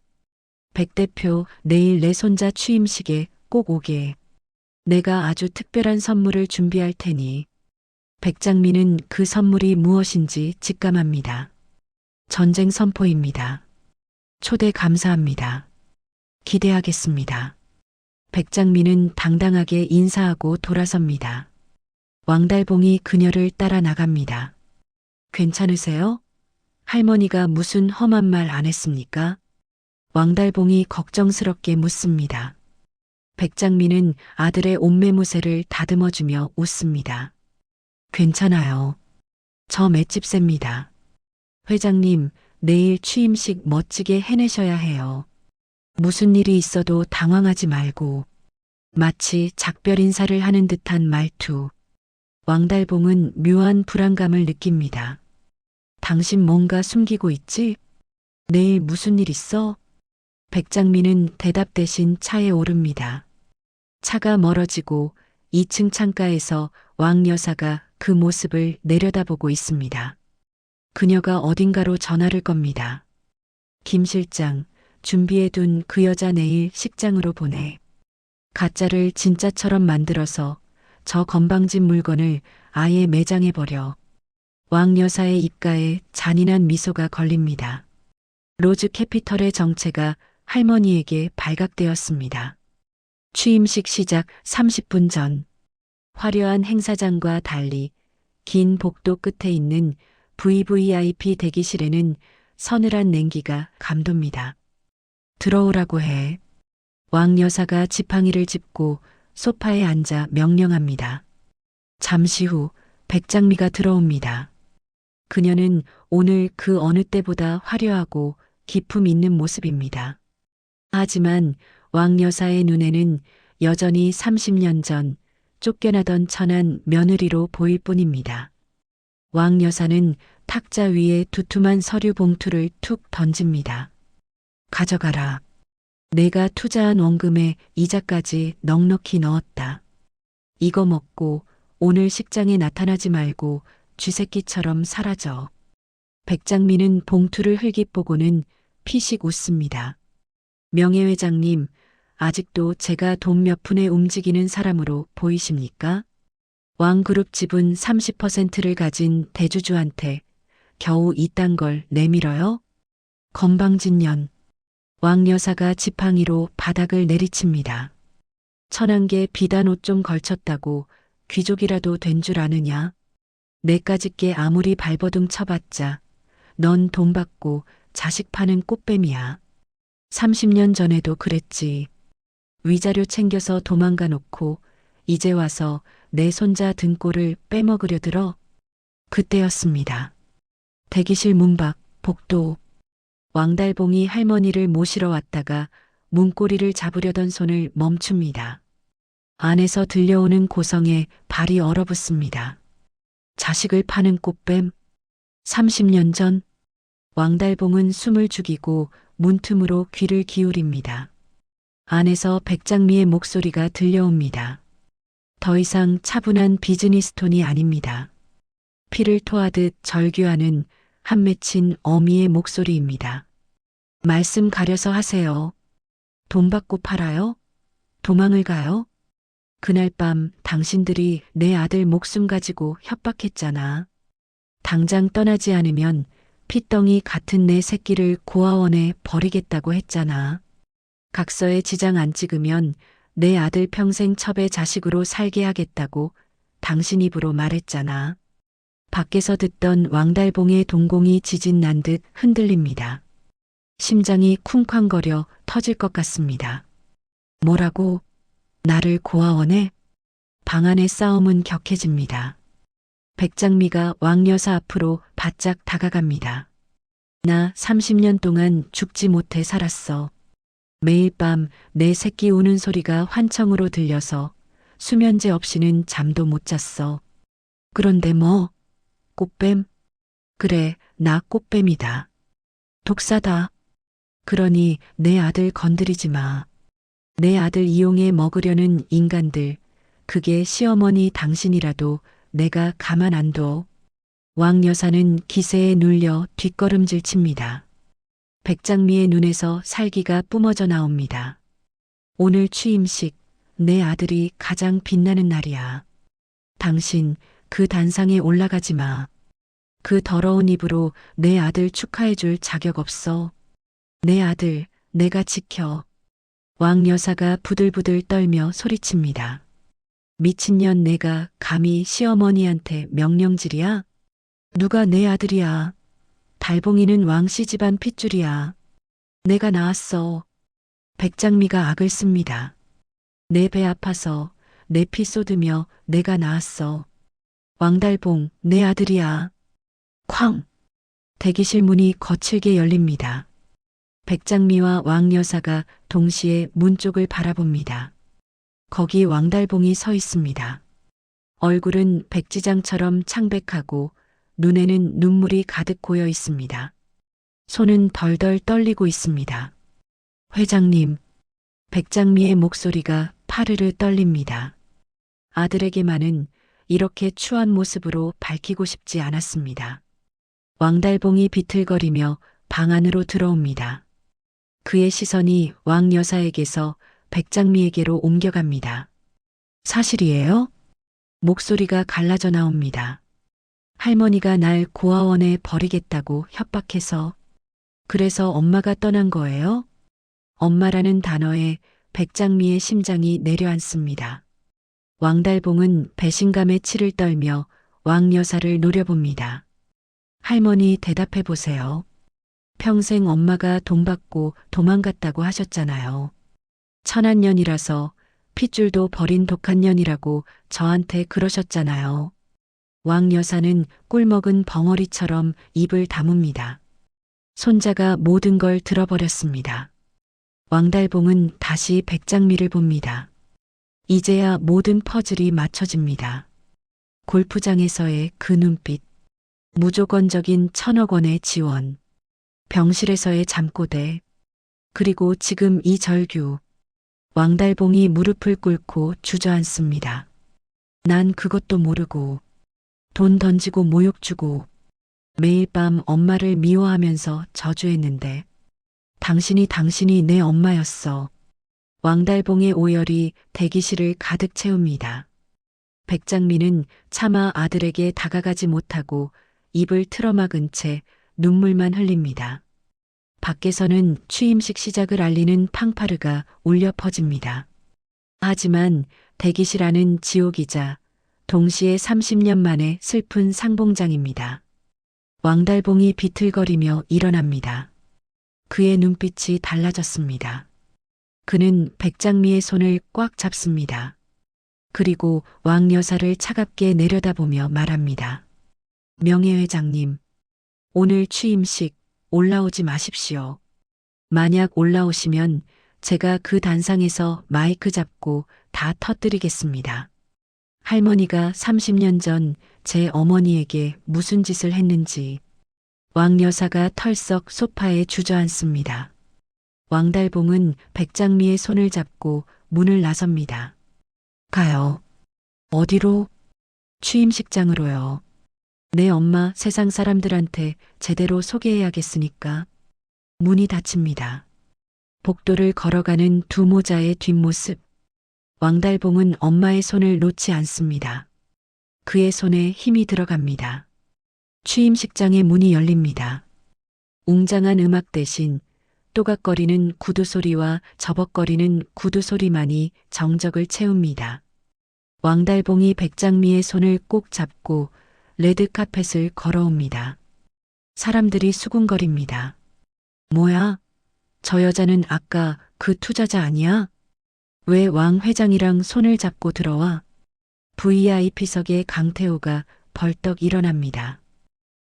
[SPEAKER 1] 백 대표, 내일 내 손자 취임식에 꼭 오게 해. 내가 아주 특별한 선물을 준비할 테니. 백장미는 그 선물이 무엇인지 직감합니다. 전쟁 선포입니다. 초대 감사합니다. 기대하겠습니다. 백장미는 당당하게 인사하고 돌아섭니다. 왕달봉이 그녀를 따라 나갑니다. 괜찮으세요? 할머니가 무슨 험한 말 안 했습니까? 왕달봉이 걱정스럽게 묻습니다. 백장미는 아들의 옷매무새를 다듬어주며 웃습니다. 괜찮아요. 저 맷집 셉니다. 회장님, 내일 취임식 멋지게 해내셔야 해요. 무슨 일이 있어도 당황하지 말고. 마치 작별 인사를 하는 듯한 말투. 왕달봉은 묘한 불안감을 느낍니다. 당신 뭔가 숨기고 있지? 내일 무슨 일 있어? 백장미는 대답 대신 차에 오릅니다. 차가 멀어지고 2층 창가에서 왕 여사가 그 모습을 내려다보고 있습니다. 그녀가 어딘가로 전화를 겁니다. 김 실장, 준비해둔 그 여자 내일 식장으로 보내. 가짜를 진짜처럼 만들어서 저 건방진 물건을 아예 매장해버려. 왕 여사의 입가에 잔인한 미소가 걸립니다. 로즈 캐피털의 정체가 할머니에게 발각되었습니다. 취임식 시작 30분 전. 화려한 행사장과 달리 긴 복도 끝에 있는 VVIP 대기실에는 서늘한 냉기가 감돕니다. 들어오라고 해. 왕 여사가 지팡이를 짚고 소파에 앉아 명령합니다. 잠시 후 백장미가 들어옵니다. 그녀는 오늘 그 어느 때보다 화려하고 기품 있는 모습입니다. 하지만 왕 여사의 눈에는 여전히 30년 전 쫓겨나던 천한 며느리로 보일 뿐입니다. 왕 여사는 탁자 위에 두툼한 서류 봉투를 툭 던집니다. 가져가라. 내가 투자한 원금에 이자까지 넉넉히 넣었다. 이거 먹고 오늘 식장에 나타나지 말고 쥐새끼처럼 사라져. 백장미는 봉투를 흘깃보고는 피식 웃습니다. 명예회장님, 아직도 제가 돈 몇 푼에 움직이는 사람으로 보이십니까? 왕그룹 지분 30%를 가진 대주주한테 겨우 이딴 걸 내밀어요? 건방진 년. 왕 여사가 지팡이로 바닥을 내리칩니다. 1000개 비단 옷 좀 걸쳤다고 귀족이라도 된 줄 아느냐? 내까짓게 아무리 발버둥 쳐봤자 넌 돈 받고 자식 파는 꽃뱀이야. 30년 전에도 그랬지. 위자료 챙겨서 도망가 놓고 이제 와서 내 손자 등골을 빼먹으려 들어. 그때였습니다. 대기실 문 밖 복도. 왕달봉이 할머니를 모시러 왔다가 문고리를 잡으려던 손을 멈춥니다. 안에서 들려오는 고성에 발이 얼어붙습니다. 자식을 파는 꽃뱀. 30년 전 왕달봉은 숨을 죽이고 문틈으로 귀를 기울입니다. 안에서 백장미의 목소리가 들려옵니다. 더 이상 차분한 비즈니스 톤이 아닙니다. 피를 토하듯 절규하는 한 맺힌 어미의 목소리입니다. 말씀 가려서 하세요. 돈 받고 팔아요? 도망을 가요? 그날 밤 당신들이 내 아들 목숨 가지고 협박했잖아. 당장 떠나지 않으면 피덩이 같은 내 새끼를 고아원에 버리겠다고 했잖아. 각서에 지장 안 찍으면 내 아들 평생 첩의 자식으로 살게 하겠다고 당신 입으로 말했잖아. 밖에서 듣던 왕달봉의 동공이 지진 난 듯 흔들립니다. 심장이 쿵쾅거려 터질 것 같습니다. 뭐라고? 나를 고아원에? 방 안의 싸움은 격해집니다. 백장미가 왕여사 앞으로 바짝 다가갑니다. 나 30년 동안 죽지 못해 살았어. 매일 밤 내 새끼 우는 소리가 환청으로 들려서 수면제 없이는 잠도 못 잤어. 그런데 뭐? 꽃뱀? 그래, 나 꽃뱀이다. 독사다. 그러니 내 아들 건드리지 마. 내 아들 이용해 먹으려는 인간들, 그게 시어머니 당신이라도 내가 가만 안 둬. 왕 여사는 기세에 눌려 뒷걸음질 칩니다. 백장미의 눈에서 살기가 뿜어져 나옵니다. 오늘 취임식, 내 아들이 가장 빛나는 날이야. 당신 그 단상에 올라가지 마. 그 더러운 입으로 내 아들 축하해 줄 자격 없어. 내 아들, 내가 지켜. 왕 여사가 부들부들 떨며 소리칩니다. 미친년 내가 감히 시어머니한테 명령질이야? 누가 내 아들이야? 달봉이는 왕씨 집안 핏줄이야. 내가 낳았어. 백장미가 악을 씁니다. 내 배 아파서 내 피 쏟으며 내가 낳았어. 왕달봉, 내 아들이야. 쾅! 대기실 문이 거칠게 열립니다. 백장미와 왕여사가 동시에 문 쪽을 바라봅니다. 거기 왕달봉이 서 있습니다. 얼굴은 백지장처럼 창백하고 눈에는 눈물이 가득 고여 있습니다. 손은 덜덜 떨리고 있습니다. 회장님, 백장미의 목소리가 파르르 떨립니다. 아들에게만은 이렇게 추한 모습으로 밝히고 싶지 않았습니다. 왕달봉이 비틀거리며 방 안으로 들어옵니다. 그의 시선이 왕 여사에게서 백장미에게로 옮겨갑니다. 사실이에요? 목소리가 갈라져 나옵니다. 할머니가 날 고아원에 버리겠다고 협박해서 그래서 엄마가 떠난 거예요? 엄마라는 단어에 백장미의 심장이 내려앉습니다. 왕달봉은 배신감에 치를 떨며 왕 여사를 노려봅니다. 할머니 대답해 보세요. 평생 엄마가 돈 받고 도망갔다고 하셨잖아요. 천한년이라서 핏줄도 버린 독한 년이라고 저한테 그러셨잖아요. 왕 여사는 꿀먹은 벙어리처럼 입을 다뭅니다. 손자가 모든 걸 들어버렸습니다. 왕달봉은 다시 백장미를 봅니다. 이제야 모든 퍼즐이 맞춰집니다. 골프장에서의 그 눈빛, 무조건적인 1,000억 원의 지원, 병실에서의 잠꼬대, 그리고 지금 이 절규. 왕달봉이 무릎을 꿇고 주저앉습니다. 난 그것도 모르고 돈 던지고 모욕 주고 매일 밤 엄마를 미워하면서 저주했는데 당신이 내 엄마였어. 왕달봉의 오열이 대기실을 가득 채웁니다. 백장미는 차마 아들에게 다가가지 못하고 입을 틀어막은 채 눈물만 흘립니다. 밖에서는 취임식 시작을 알리는 팡파르가 울려 퍼집니다. 하지만 대기실 안은 지옥이자 동시에 30년 만에 슬픈 상봉장입니다. 왕달봉이 비틀거리며 일어납니다. 그의 눈빛이 달라졌습니다. 그는 백장미의 손을 꽉 잡습니다. 그리고 왕 여사를 차갑게 내려다보며 말합니다. 명예회장님, 오늘 취임식 올라오지 마십시오. 만약 올라오시면 제가 그 단상에서 마이크 잡고 다 터뜨리겠습니다. 할머니가 30년 전 제 어머니에게 무슨 짓을 했는지 왕 여사가 털썩 소파에 주저앉습니다. 왕달봉은 백장미의 손을 잡고 문을 나섭니다. 가요. 어디로? 취임식장으로요. 내 엄마 세상 사람들한테 제대로 소개해야겠으니까. 문이 닫힙니다. 복도를 걸어가는 두 모자의 뒷모습. 왕달봉은 엄마의 손을 놓지 않습니다. 그의 손에 힘이 들어갑니다. 취임식장의 문이 열립니다. 웅장한 음악 대신 또각거리는 구두 소리와 저벅거리는 구두 소리만이 정적을 채웁니다. 왕달봉이 백장미의 손을 꼭 잡고 레드카펫을 걸어옵니다. 사람들이 수군거립니다. 뭐야? 저 여자는 아까 그 투자자 아니야? 왜 왕 회장이랑 손을 잡고 들어와? VIP석의 강태호가 벌떡 일어납니다.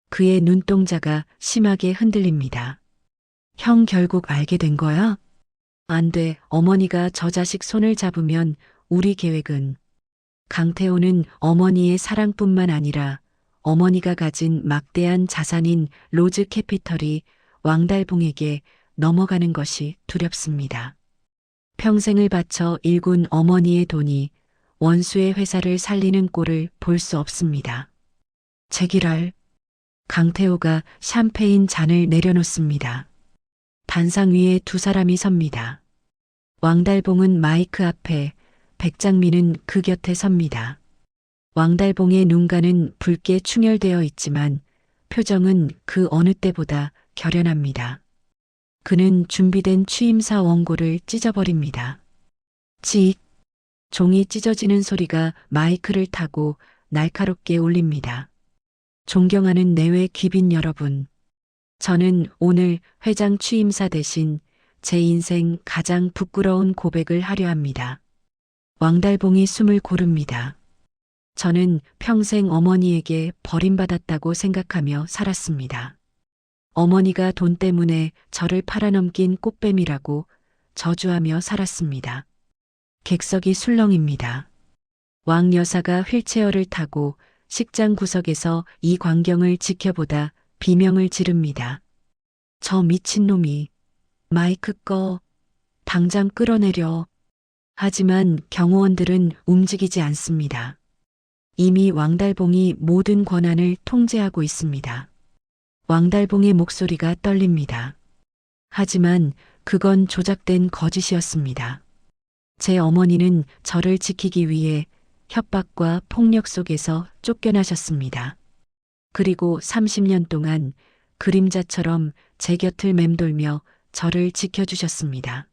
[SPEAKER 1] 그의 눈동자가 심하게 흔들립니다. 형 결국 알게 된 거야? 안 돼. 어머니가 저 자식 손을 잡으면 우리 계획은. 강태호는 어머니의 사랑뿐만 아니라 어머니가 가진 막대한 자산인 로즈 캐피털이 왕달봉에게 넘어가는 것이 두렵습니다. 평생을 바쳐 일군 어머니의 돈이 원수의 회사를 살리는 꼴을 볼 수 없습니다. 제기랄. 강태호가 샴페인 잔을 내려놓습니다. 단상 위에 두 사람이 섭니다. 왕달봉은 마이크 앞에, 백장미는 그 곁에 섭니다. 왕달봉의 눈가는 붉게 충혈되어 있지만 표정은 그 어느 때보다 결연합니다. 그는 준비된 취임사 원고를 찢어버립니다. 직! 종이 찢어지는 소리가 마이크를 타고 날카롭게 울립니다. 존경하는 내외 귀빈 여러분. 저는 오늘 회장 취임사 대신 제 인생 가장 부끄러운 고백을 하려 합니다. 왕달봉이 숨을 고릅니다. 저는 평생 어머니에게 버림받았다고 생각하며 살았습니다. 어머니가 돈 때문에 저를 팔아넘긴 꽃뱀이라고 저주하며 살았습니다. 객석이 술렁입니다. 왕 여사가 휠체어를 타고 식장 구석에서 이 광경을 지켜보다 비명을 지릅니다. 저 미친놈이. 마이크 꺼. 당장 끌어내려. 하지만 경호원들은 움직이지 않습니다. 이미 왕달봉이 모든 권한을 통제하고 있습니다. 왕달봉의 목소리가 떨립니다. 하지만 그건 조작된 거짓이었습니다. 제 어머니는 저를 지키기 위해 협박과 폭력 속에서 쫓겨나셨습니다. 그리고 30년 동안 그림자처럼 제 곁을 맴돌며 저를 지켜주셨습니다.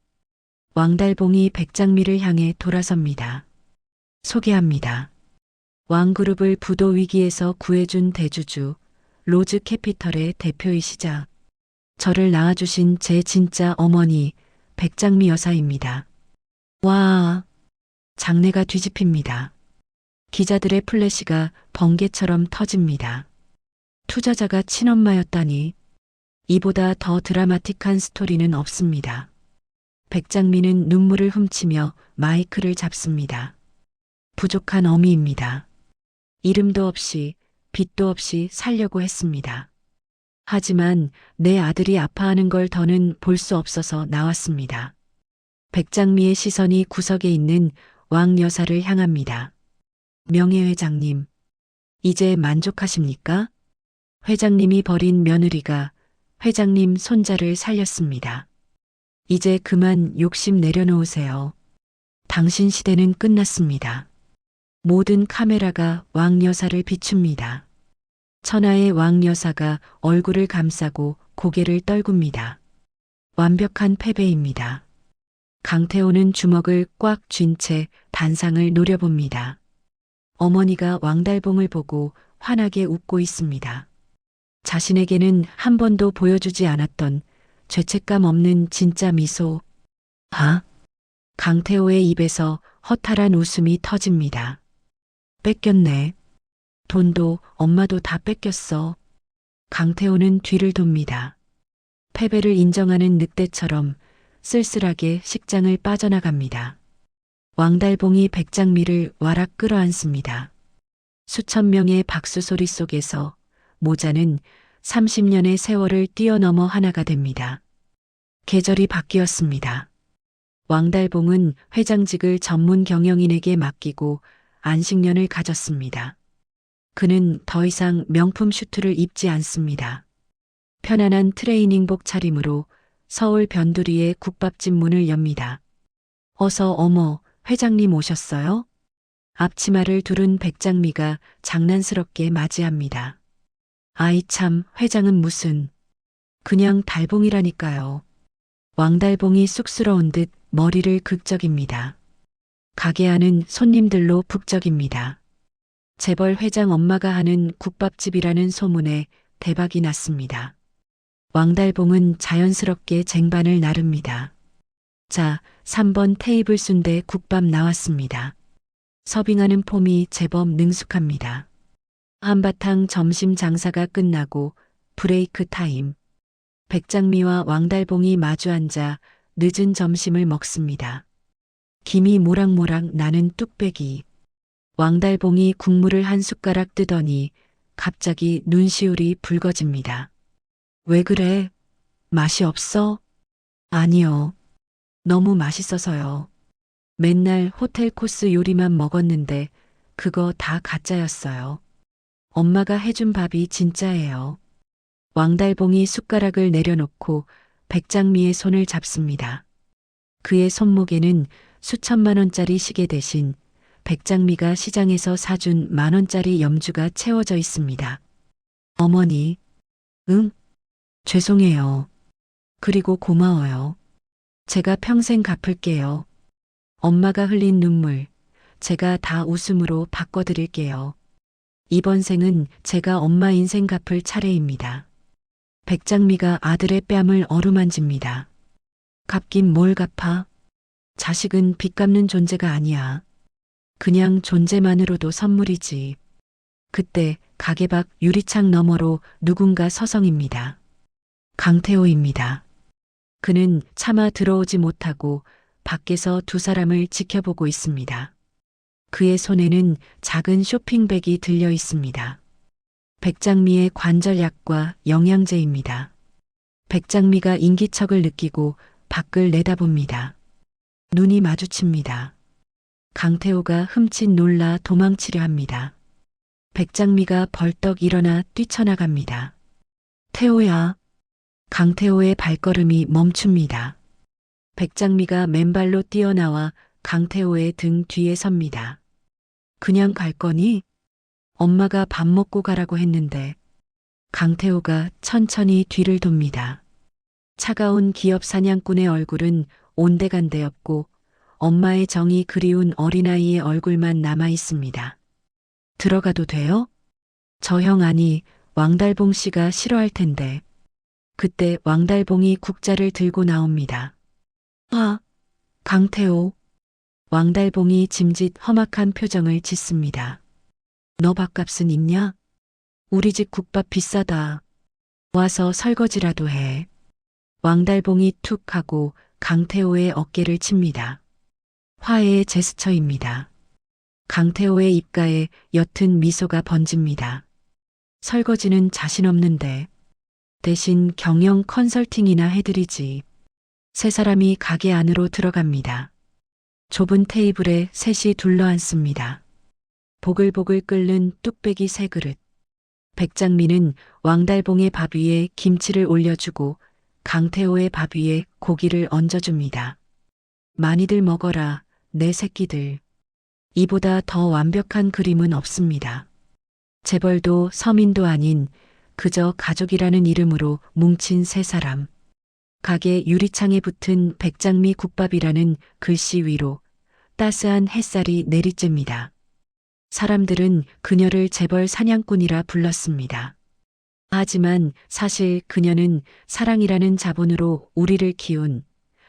[SPEAKER 1] 왕달봉이 백장미를 향해 돌아섭니다. 소개합니다. 왕그룹을 부도 위기에서 구해준 대주주, 로즈 캐피털의 대표이시자 저를 낳아주신 제 진짜 어머니, 백장미 여사입니다. 와, 장내가 뒤집힙니다. 기자들의 플래시가 번개처럼 터집니다. 투자자가 친엄마였다니. 이보다 더 드라마틱한 스토리는 없습니다. 백장미는 눈물을 훔치며 마이크를 잡습니다. 부족한 어미입니다. 이름도 없이 빚도 없이 살려고 했습니다. 하지만 내 아들이 아파하는 걸 더는 볼 수 없어서 나왔습니다. 백장미의 시선이 구석에 있는 왕 여사를 향합니다. 명예회장님, 이제 만족하십니까? 회장님이 버린 며느리가 회장님 손자를 살렸습니다. 이제 그만 욕심 내려놓으세요. 당신 시대는 끝났습니다. 모든 카메라가 왕 여사를 비춥니다. 천하의 왕 여사가 얼굴을 감싸고 고개를 떨굽니다. 완벽한 패배입니다. 강태호는 주먹을 꽉 쥔 채 단상을 노려봅니다. 어머니가 왕달봉을 보고 환하게 웃고 있습니다. 자신에게는 한 번도 보여주지 않았던 죄책감 없는 진짜 미소. 아? 강태호의 입에서 허탈한 웃음이 터집니다. 뺏겼네. 돈도 엄마도 다 뺏겼어. 강태호는 뒤를 돕니다. 패배를 인정하는 늑대처럼 쓸쓸하게 식장을 빠져나갑니다. 왕달봉이 백장미를 와락 끌어안습니다. 수천 명의 박수 소리 속에서 모자는 30년의 세월을 뛰어넘어 하나가 됩니다. 계절이 바뀌었습니다. 왕달봉은 회장직을 전문 경영인에게 맡기고 안식년을 가졌습니다. 그는 더 이상 명품 슈트를 입지 않습니다. 편안한 트레이닝복 차림으로 서울 변두리의 국밥집 문을 엽니다. 어머, 회장님 오셨어요? 앞치마를 두른 백장미가 장난스럽게 맞이합니다. 아이 참, 회장은 무슨. 그냥 달봉이라니까요. 왕달봉이 쑥스러운 듯 머리를 극적입니다. 가게 안은 손님들로 북적입니다. 재벌 회장 엄마가 하는 국밥집이라는 소문에 대박이 났습니다. 왕달봉은 자연스럽게 쟁반을 나릅니다. 자, 3번 테이블 순대 국밥 나왔습니다. 서빙하는 폼이 제법 능숙합니다. 한바탕 점심 장사가 끝나고 브레이크 타임. 백장미와 왕달봉이 마주 앉아 늦은 점심을 먹습니다. 김이 모락모락 나는 뚝배기. 왕달봉이 국물을 한 숟가락 뜨더니 갑자기 눈시울이 붉어집니다. 왜 그래? 맛이 없어? 아니요. 너무 맛있어서요. 맨날 호텔 코스 요리만 먹었는데 그거 다 가짜였어요. 엄마가 해준 밥이 진짜예요. 왕달봉이 숟가락을 내려놓고 백장미의 손을 잡습니다. 그의 손목에는 수천만 원짜리 시계 대신 백장미가 시장에서 사준 10,000원짜리 염주가 채워져 있습니다. 어머니, 응? 죄송해요. 그리고 고마워요. 제가 평생 갚을게요. 엄마가 흘린 눈물, 제가 다 웃음으로 바꿔드릴게요. 이번 생은 제가 엄마 인생 갚을 차례입니다. 백장미가 아들의 뺨을 어루만집니다. 갚긴 뭘 갚아? 자식은 빚 갚는 존재가 아니야. 그냥 존재만으로도 선물이지. 그때 가게 밖 유리창 너머로 누군가 서성입니다. 강태호입니다. 그는 차마 들어오지 못하고 밖에서 두 사람을 지켜보고 있습니다. 그의 손에는 작은 쇼핑백이 들려 있습니다. 백장미의 관절약과 영양제입니다. 백장미가 인기척을 느끼고 밖을 내다봅니다. 눈이 마주칩니다. 강태호가 흠칫 놀라 도망치려 합니다. 백장미가 벌떡 일어나 뛰쳐나갑니다. 태호야. 강태호의 발걸음이 멈춥니다. 백장미가 맨발로 뛰어나와 강태호의 등 뒤에 섭니다. 그냥 갈 거니? 엄마가 밥 먹고 가라고 했는데. 강태호가 천천히 뒤를 돕니다. 차가운 기업 사냥꾼의 얼굴은 온데간데없고 엄마의 정이 그리운 어린아이의 얼굴만 남아 있습니다. 들어가도 돼요? 저 형 아니, 왕달봉 씨가 싫어할 텐데. 그때 왕달봉이 국자를 들고 나옵니다. 아, 강태호. 왕달봉이 짐짓 험악한 표정을 짓습니다. 너 밥값은 있냐? 우리 집 국밥 비싸다. 와서 설거지라도 해. 왕달봉이 툭 하고 강태호의 어깨를 칩니다. 화해의 제스처입니다. 강태호의 입가에 옅은 미소가 번집니다. 설거지는 자신 없는데 대신 경영 컨설팅이나 해드리지. 세 사람이 가게 안으로 들어갑니다. 좁은 테이블에 셋이 둘러앉습니다. 보글보글 끓는 뚝배기 세 그릇. 백장미는 왕달봉의 밥 위에 김치를 올려주고 강태호의 밥 위에 고기를 얹어줍니다. 많이들 먹어라, 내 새끼들. 이보다 더 완벽한 그림은 없습니다. 재벌도 서민도 아닌 그저 가족이라는 이름으로 뭉친 세 사람. 가게 유리창에 붙은 백장미 국밥이라는 글씨 위로 따스한 햇살이 내리쬐입니다. 사람들은 그녀를 재벌 사냥꾼이라 불렀습니다. 하지만 사실 그녀는 사랑이라는 자본으로 우리를 키운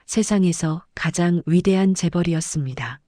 [SPEAKER 1] 세상에서 가장 위대한 재벌이었습니다.